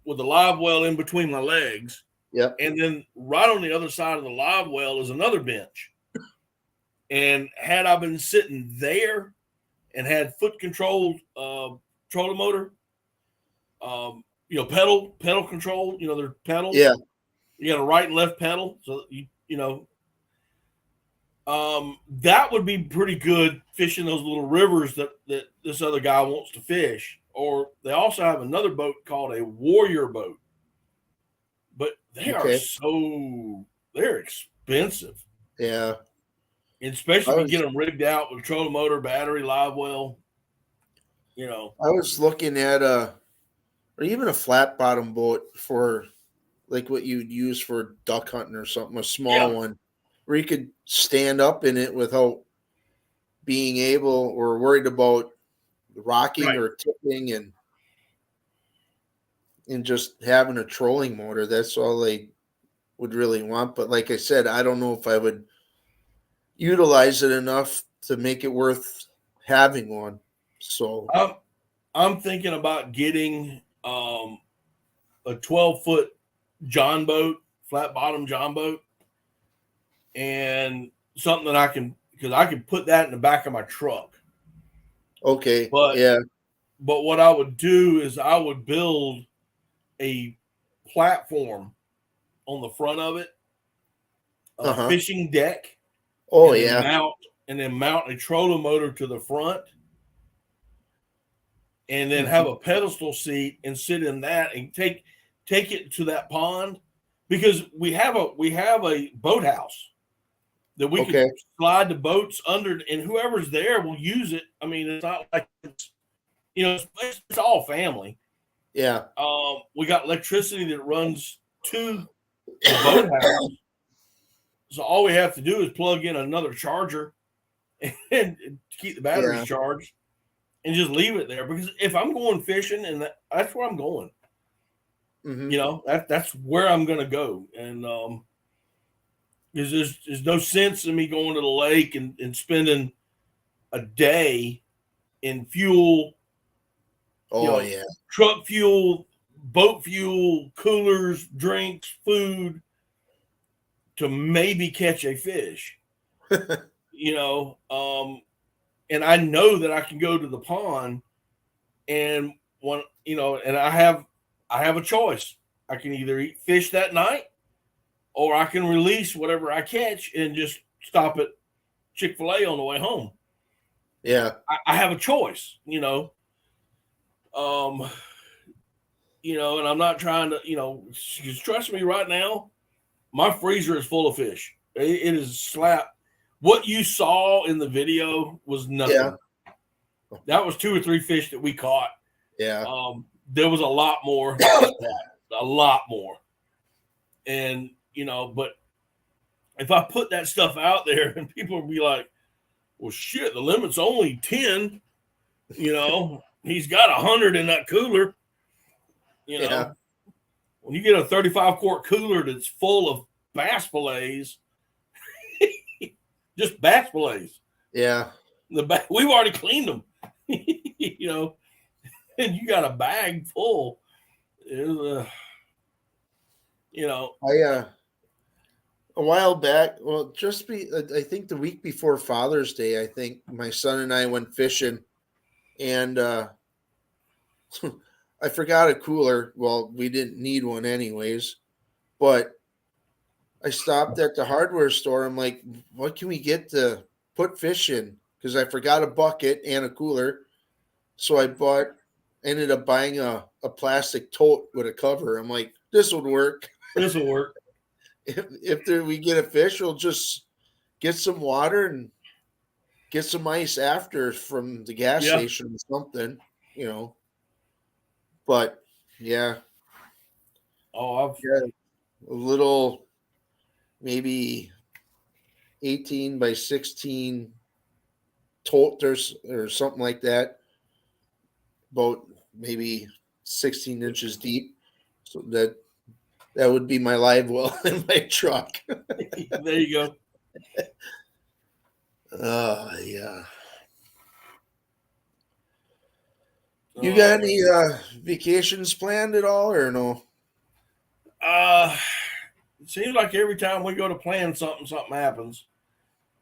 with a live well in between my legs, Yep. and then right on the other side of the live well is another bench. And had I been sitting there and had foot control trolling motor, pedal control, they're pedals. Yeah. You got a right and left pedal. So that would be pretty good fishing those little rivers that this other guy wants to fish. Or they also have another boat called a warrior boat, but Okay. they're expensive. Yeah. And especially I if you get was them rigged out with trolling motor, battery, live well. I was looking at or even a flat bottom boat for like what you'd use for duck hunting or something, a small Yeah, one where you could stand up in it without being able or worried about rocking right. or tipping and just having a trolling motor. That's all they would really want. But like I said, I don't know if I would utilize it enough to make it worth having one. So I'm thinking about getting a 12-foot John boat, flat bottom John boat, and something that because I can put that in the back of my truck. okay, But yeah, what I would do is I would build a platform on the front of it, a uh-huh. fishing deck, Oh and then yeah, mount a trolling motor to the front, and then have mhm. a pedestal seat and sit in that and take it to that pond because we have a boathouse that we could Okay, slide the boats under, and whoever's there will use it. I mean, it's not like it's all family. yeah, We got electricity that runs to the boathouse, so all we have to do is plug in another charger and keep the batteries yeah, charged, and just leave it there. Because if I'm going fishing, and that's where I'm going, hmm that's where I'm going to go, and there's no sense in me going to the lake and spending a day in fuel, you oh know, yeah, truck fuel, boat fuel, coolers, drinks, food to maybe catch a fish, you know. And I know that I can go to the pond and and I have a choice. I can either eat fish that night or I can release whatever I catch and just stop at Chick-fil-A on the way home. yeah, I have a choice, Um, and I'm not trying to, just trust me right now. My freezer is full of fish. It is slap. What you saw in the video was nothing. Yeah. That was 2 or 3 fish that we caught. Yeah. There was a lot more. A lot more. And, but if I put that stuff out there and people will be like, well, shit, the limit's only 10, he's got 100 in that cooler. Yeah. When you get a 35 quart cooler that's full of bass fillets, just bass fillets. Yeah. We've already cleaned them, and you got a bag full. A while back, well, I think the week before Father's Day, I think my son and I went fishing, and I forgot a cooler. Well, we didn't need one anyways, but I stopped at the hardware store. I'm like, what can we get to put fish in? Because I forgot a bucket and a cooler. So I ended up buying a plastic tote with a cover. I'm like, this would work. This will work. If we get a fish, we'll just get some water and get some ice after from the gas station or something, But yeah. Oh, a little, maybe 18 by 16 tote or something like that. About maybe 16 inches deep. So that would be my live well in my truck. There you go. Yeah. You got any vacations planned at all or no? It seems like every time we go to plan something happens.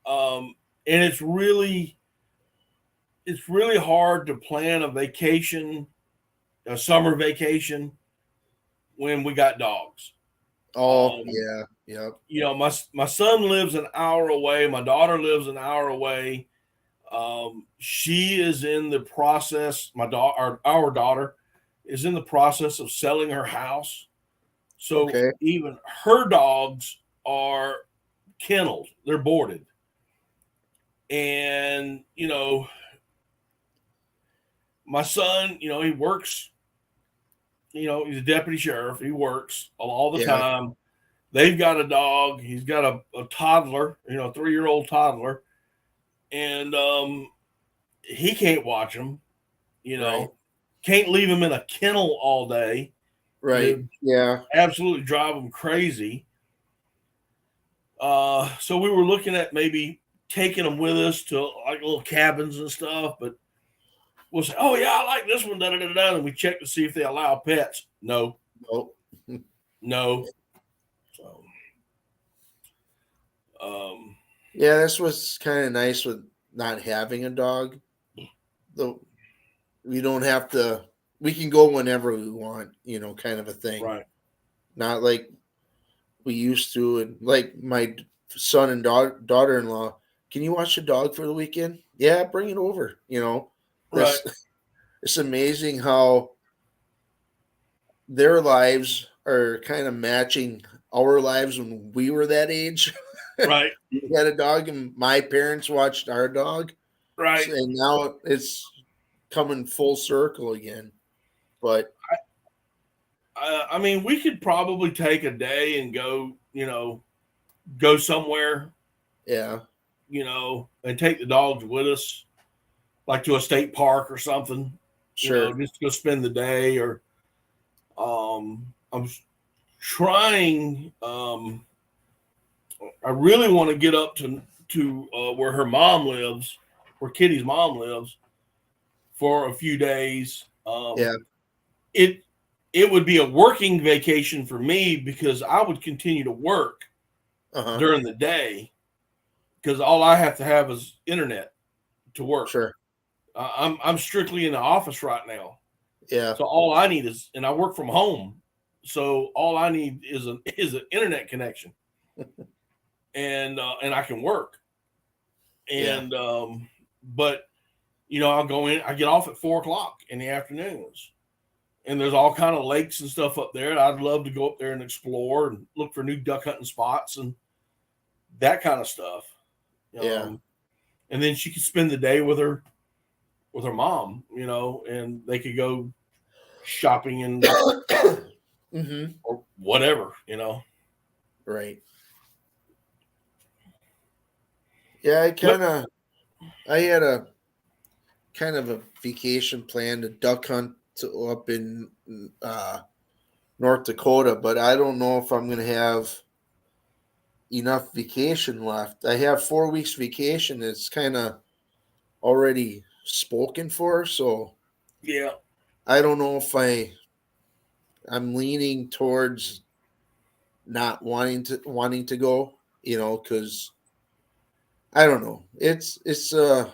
And it's really hard to plan a vacation, a summer vacation, when we got dogs. Oh, yeah. Yep. My son lives an hour away. My daughter lives an hour away. She is in the process. Our daughter is in the process of selling her house. So even her dogs are kenneled. They're boarded. And, my son, he works, he's a deputy sheriff. He works all the time. They've got a dog. He's got a toddler, a 3-year-old toddler. And he can't watch him, can't leave him in a kennel all day. Right. Yeah. Absolutely drive him crazy. So we were looking at maybe taking them with us to like little cabins and stuff, but we'll say, oh yeah, I like this one, and we check to see if they allow pets. No. No. So, yeah, that's what's kind of nice with not having a dog. Though we don't have to, we can go whenever we want, kind of a thing. Right. Not like we used to. And like my son and daughter-in-law, can you watch the dog for the weekend? Yeah, bring it over. Right. It's amazing how their lives are kind of matching our lives when we were that age. Right. We had a dog, and my parents watched our dog. Right. And now it's coming full circle again. But I mean, we could probably take a day and go somewhere. Yeah. And take the dogs with us, like to a state park or something. Sure. Just to go spend the day. Or I'm trying. I really want to get up to where her mom lives, where Kitty's mom lives, for a few days. It would be a working vacation for me because I would continue to work during the day, because all I have to have is internet to work. Sure. I'm strictly in the office right now. Yeah. So all I need is, and I work from home, so all I need is an internet connection, and I can work. And but I'll go in. I get off at 4:00 in the afternoons, and there's all kind of lakes and stuff up there. I'd love to go up there and explore and look for new duck hunting spots. that kind of stuff. Yeah. And then she could spend the day with her mom, and they could go shopping and Mm-hmm. or whatever, Right. Yeah, I had a kind of a vacation plan to duck hunt up in North Dakota, but I don't know if I'm going to have enough vacation left. I have 4 weeks vacation. It's kind of already spoken for, so Yeah. I don't know if I'm leaning towards not wanting to go, because I don't know. It's I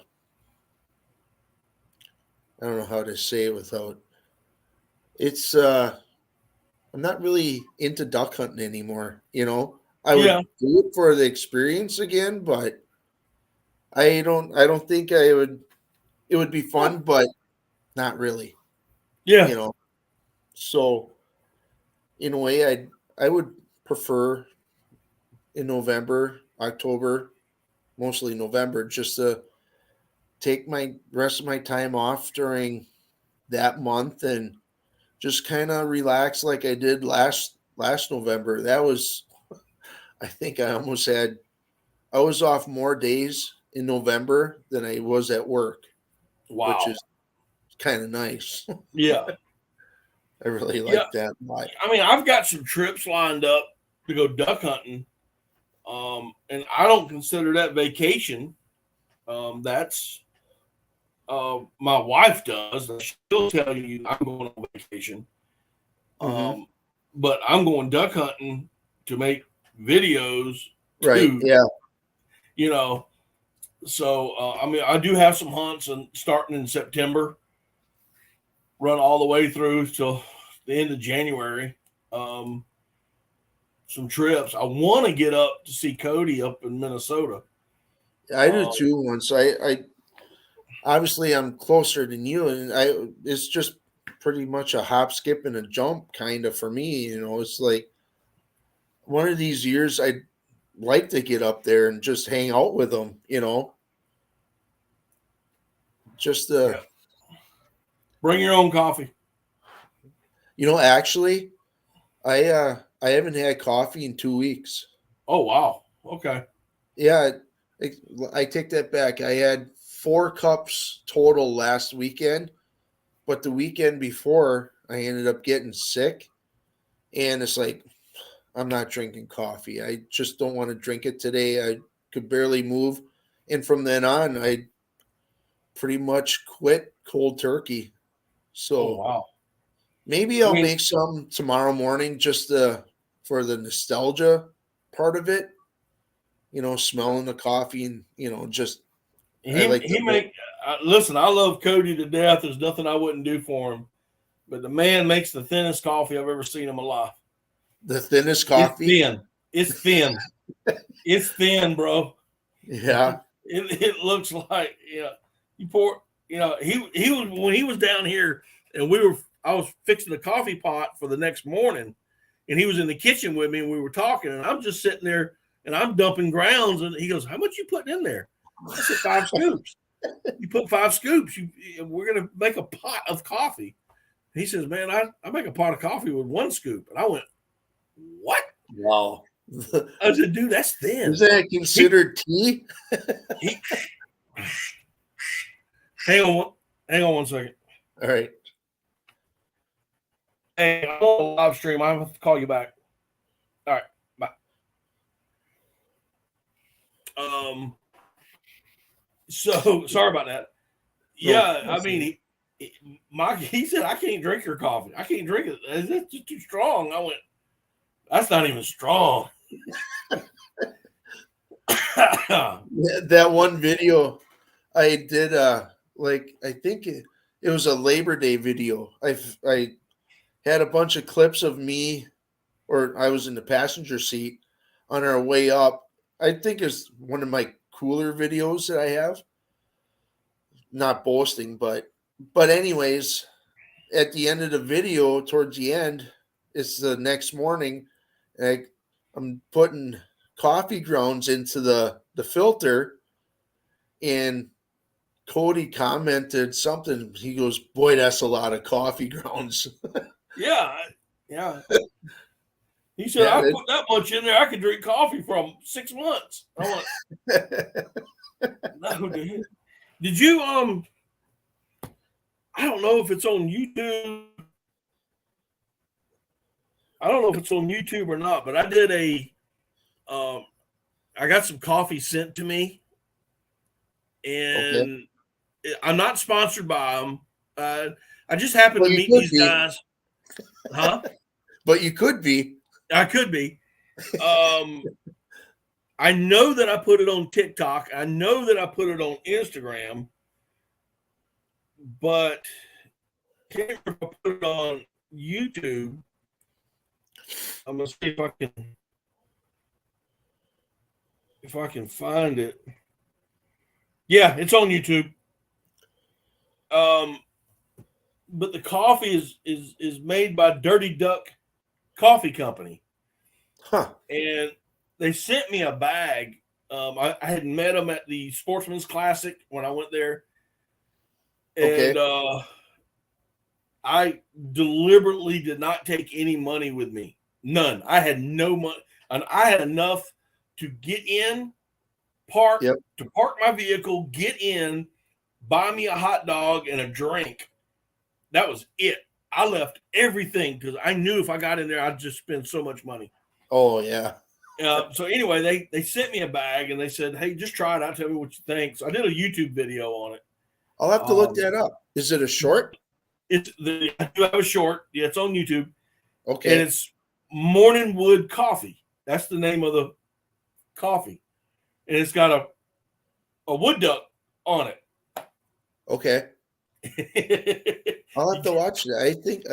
don't know how to say it without it's I'm not really into duck hunting anymore, I would Yeah. do it for the experience again, but I don't think I would it would be fun, but not really, Yeah. you know. So in a way I would prefer in November, October, mostly November, just to take my rest of my time off during that month and just kind of relax like I did last November. That was I think I was off more days in November than I was at work, which Wow. is kind of nice. Yeah. I really Yeah. like that a lot. I mean, I've got some trips lined up to go duck hunting. And I don't consider that vacation. That's my wife does. She'll tell you I'm going on vacation. Hmm. But I'm going duck hunting to make videos Right. too, Yeah. you know. So I mean, I do have some hunts and starting in September, run all the way through till the end of January. Um, some trips. I want to get up to see Cody up in Minnesota. I do Um, too. Once I obviously I'm closer than you, and it's just pretty much a hop, skip, and a jump kind of for me. It's like one of these years I'd like to get up there and just hang out with them. Just yeah. Bring your own coffee. actually, I haven't had coffee in 2 weeks. Oh wow. Okay. Yeah, I take that back. I had 4 cups total last weekend, but the weekend before I ended up getting sick, and it's like I'm not drinking coffee. I just don't want to drink it today. I could barely move, and from then on, I pretty much quit cold turkey. Oh So wow. maybe I I'll mean, make some tomorrow morning just for the nostalgia part of it. Smelling the coffee and just I like he make listen. I love Cody to death. There's nothing I wouldn't do for him. But the man makes the thinnest coffee I've ever seen in my life. the thinnest It's coffee. thin. It's thin. It's thin, bro. Yeah. It looks like you pour. He was when he was down here and I was fixing the coffee pot for the next morning, and he was in the kitchen with me and we were talking, and I'm just sitting there and I'm dumping grounds, and he goes, "How much you putting in there?" I said, "5 scoops." You put 5 scoops. We're gonna make a pot of coffee. He says, "Man, I make a pot of coffee with 1 scoop," and I went, "What?" Wow. I said, "Dude, that's thin." Is that considered tea? He, hang on 1 second. All right. Hey, I'm on a live stream. I have to call you back. All right, bye. So sorry about that. Yeah, I mean, he said I can't drink your coffee. I can't drink it. It's just too strong. I went, that's not even strong. That one video I did, I think it was a Labor Day video. I had a bunch of clips of me, or I was in the passenger seat on our way up. I think it's one of my cooler videos that I have. Not boasting, but anyways, at the end of the video, towards the end, it's the next morning. I'm putting coffee grounds into the filter, and Cody commented something. He goes, "Boy, that's a lot of coffee grounds." Yeah. He said, Yeah, I put that much in there, I could drink coffee from 6 months. I went, no, dude. Did you I don't know if it's on YouTube. I don't know if it's on YouTube or not, but I did I got some coffee sent to me, and I'm not sponsored by them. I just happened Well, to you meet could these be. guys. Huh? But you could be. I could be. I know that I put it on TikTok. I know that I put it on Instagram, but I can't remember if I put it on YouTube. I'm gonna see if I can find it. Yeah, it's on YouTube. But the coffee is made by Dirty Duck Coffee Company, Huh. and they sent me a bag. I had met them at the Sportsman's Classic when I went there, and I deliberately did not take any money with me. None. I had no money, and I had enough to get in, to park my vehicle, get in, buy me a hot dog and a drink. That was it. I left everything because I knew if I got in there, I'd just spend so much money. Oh, yeah. So anyway, they sent me a bag and they said, "Hey, just try it out. Tell me what you think." So I did a YouTube video on it. I'll have to look that up. Is it a short? I do have a short. Yeah, it's on YouTube. Okay. And it's Morning Wood Coffee. That's the name of the coffee. And it's got a wood duck on it. Okay. I'll have to watch that. I think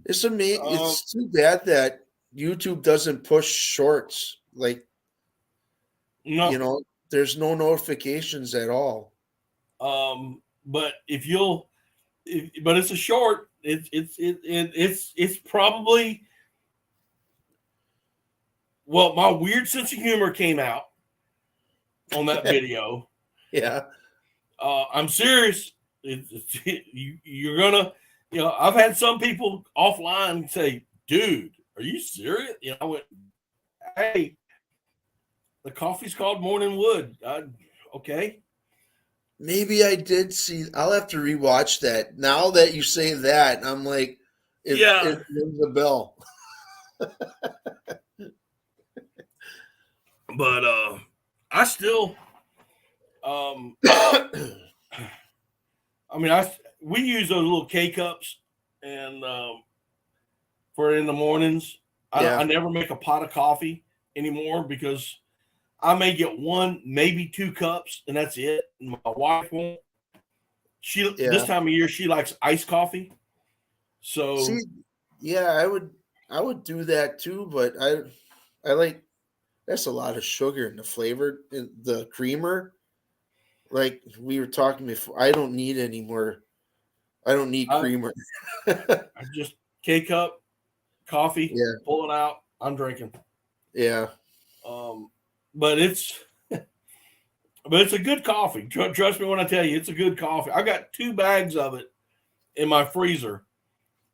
it's amazing. It's too bad that YouTube doesn't push shorts. Like, there's no notifications at all. But but it's a short. It's probably, well, my weird sense of humor came out on that video. Yeah. I'm serious. You're gonna, I've had some people offline say, "Dude, are you serious?" I went, "Hey, the coffee's called Morning Wood." Okay. Maybe I did see. I'll have to rewatch that. Now that you say that, I'm like, it rings a bell. But I still, we use those little K cups and for in the mornings. I never make a pot of coffee anymore because I may get one, maybe 2 cups, and that's it. And my wife won't. This time of year she likes iced coffee. So I would do that too, but I like, that's a lot of sugar in the flavor, in the creamer. Like we were talking before, I don't need any more. I don't need creamer. I just K cup coffee, pull it out. I'm drinking. Yeah. But it's a good coffee. Trust me when I tell you, it's a good coffee. I got 2 bags of it in my freezer.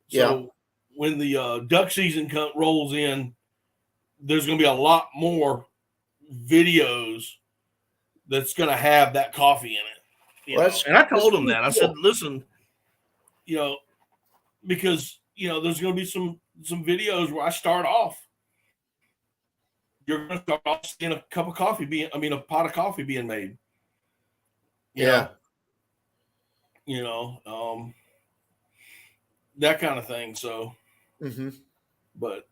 So when the duck season rolls in, there's going to be a lot more videos that's going to have that coffee in it. And I told them that. I said, "Listen, because there's going to be some videos where I start off. You're going to start off seeing a pot of coffee being made." That kind of thing. So, but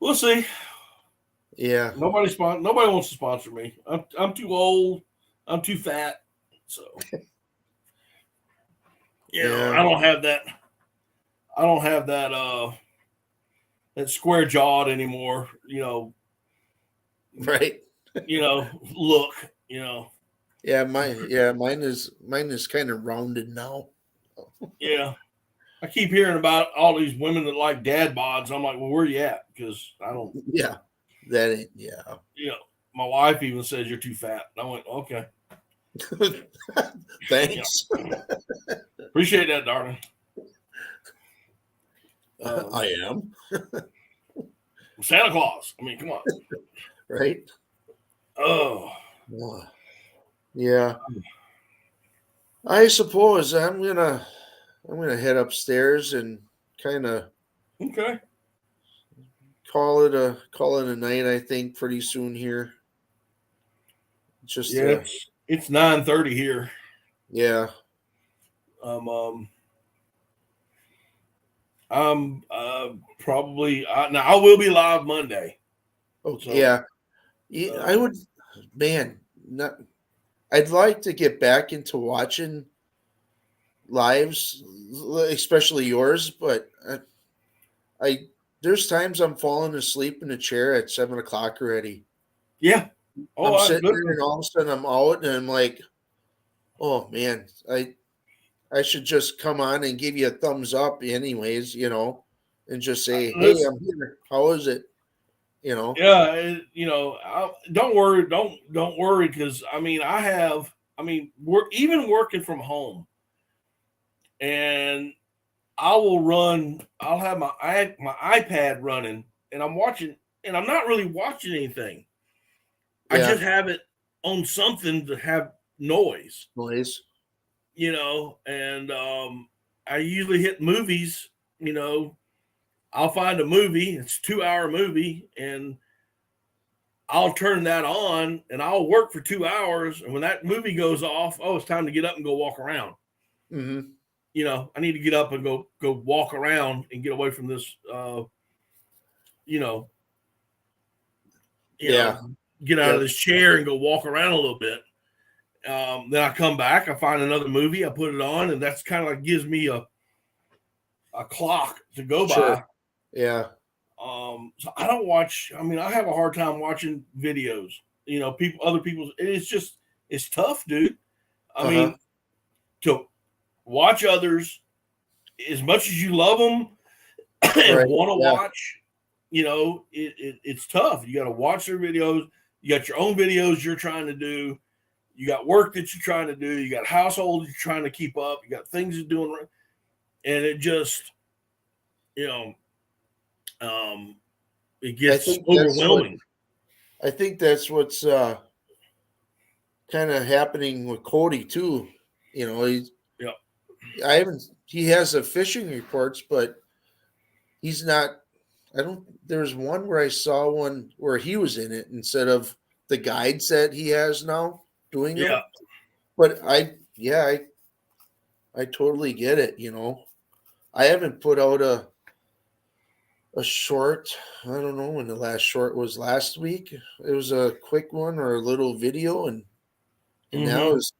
we'll see. Yeah. Nobody wants to sponsor me. I'm too old. I'm too fat. So, I don't have that. I don't have that that square jawed anymore. Right. Look. Yeah, mine is kind of rounded now. Yeah. I keep hearing about all these women that like dad bods. I'm like, well, where you at? Because I don't. Yeah, that ain't. Yeah. My wife even says you're too fat. And I went, okay. Thanks. Appreciate that, darling. I am. Santa Claus. I mean, come on. Right. Oh. Yeah. I suppose I'm gonna head upstairs and kind of Okay. call it a night. I think pretty soon here. Just it's 9:30 here. Yeah. I'm probably now I will be live Monday. Okay. So, yeah. I would, man. I'd like to get back into watching lives, especially yours, but there's times I'm falling asleep in a chair at 7:00 already. Yeah. I'm sitting there and all of a sudden I'm out and I'm like, oh man, I should just come on and give you a thumbs up anyways, and just say, hey, I'm here. How is it? Yeah, don't worry, don't worry, because we're even working from home, and I'll have my iPad running, and I'm watching, and I'm not really watching anything. Yeah. I just have it on something to have noise. And I usually hit movies. I'll find a movie, it's a 2-hour movie, and I'll turn that on and I'll work for 2 hours. And when that movie goes off, it's time to get up and go walk around. Mm-hmm. I need to get up and go walk around and get away from this, get out of this chair and go walk around a little bit. Then I come back, I find another movie, I put it on, and that's kind of like gives me a clock to go by. Yeah. So I don't watch. I have a hard time watching videos. Other people's. It's tough, dude. I mean, to watch others as much as you love them and want to watch, it's tough. You got to watch their videos. You got your own videos you're trying to do. You got work that you're trying to do. You got household you're trying to keep up. You got things you're doing, and it just, it gets overwhelming. I think that's what's kind of happening with Cody too. He has the fishing reports, but he's not. There's one where I saw one where he was in it instead of the guides that he has now doing it. But I totally get it. I haven't put out a short. I don't know when the last short was last week. It was a quick one or a little video, and now it's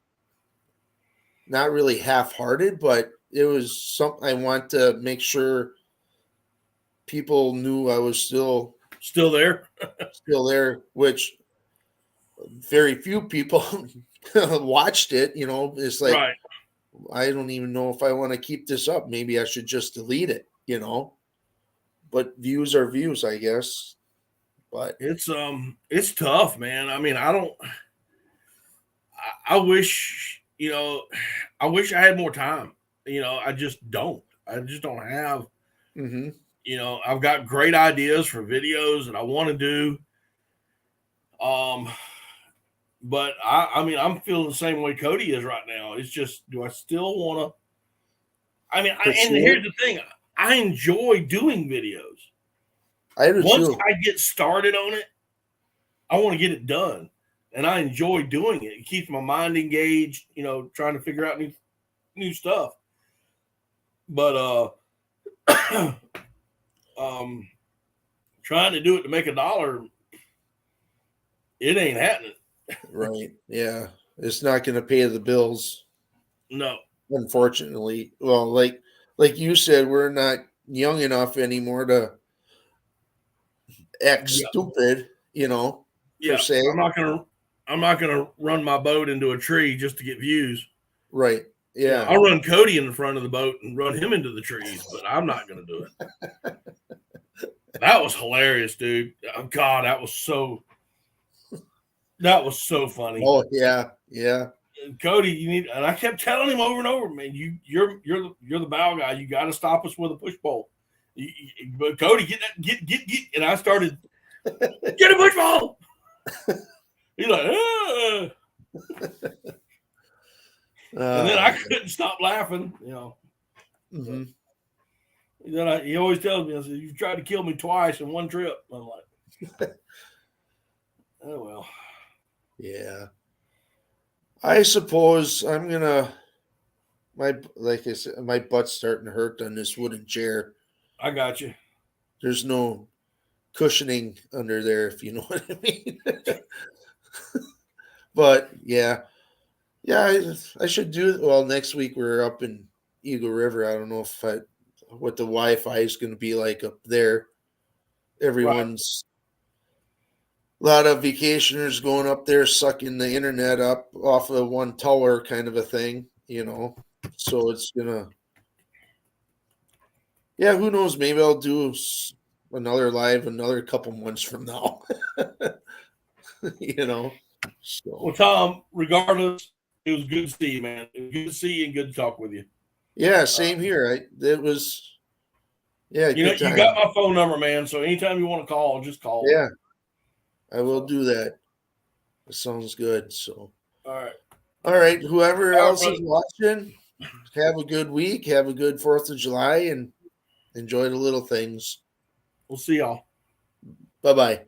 not really half-hearted, but it was something I want to make sure people knew I was still there, which very few people watched it. It's like, right. I don't even know if I want to keep this up. Maybe I should just delete it, but views are views, I guess. But it's tough, man. I wish, I wish I had more time. I just don't have, I've got great ideas for videos that I want to do. But I'm feeling the same way Cody is right now. It's just, do I still want to, and here's the thing. I enjoy doing videos. Once I get started on it, I want to get it done. And I enjoy doing it. It keeps my mind engaged, trying to figure out new stuff. But trying to do it to make $1, it ain't happening. Right. Yeah. It's not going to pay the bills. No. Unfortunately. Well, like you said, we're not young enough anymore to act stupid, per se. I'm not gonna run my boat into a tree just to get views. Right. Yeah. I'll run Cody in the front of the boat and run him into the trees, but I'm not going to do it. That was hilarious, dude. Oh, God, that was so funny. Oh yeah, yeah. Cody, you need, and I kept telling him over and over, man, you're the bow guy. You got to stop us with a push pole. But Cody, get, and I started get a push pole. He's like, and then I couldn't stop laughing, Mm-hmm. Then he always tells me, I said, "You tried to kill me twice in one trip." I'm like, oh well. Yeah. I suppose I'm gonna like I said, my butt's starting to hurt on this wooden chair. I got you. There's no cushioning under there, if you know what I mean. But yeah. Yeah, I should do it. Well, next week we're up in Eagle River. I don't know what the Wi-Fi is going to be like up there. Everyone's a lot of vacationers going up there, sucking the internet up off of one tower, kind of a thing, So it's gonna, yeah. Who knows? Maybe I'll do another live another couple months from now. So. Well, Tom, regardless, it was good to see you, man. It was good to see you and good to talk with you. Yeah, same here. It was, yeah. You got my phone number, man. So anytime you want to call, just call. Yeah, I will do that. That sounds good. So, all right. Whoever else is watching, have a good week. Have a good 4th of July and enjoy the little things. We'll see y'all. Bye-bye.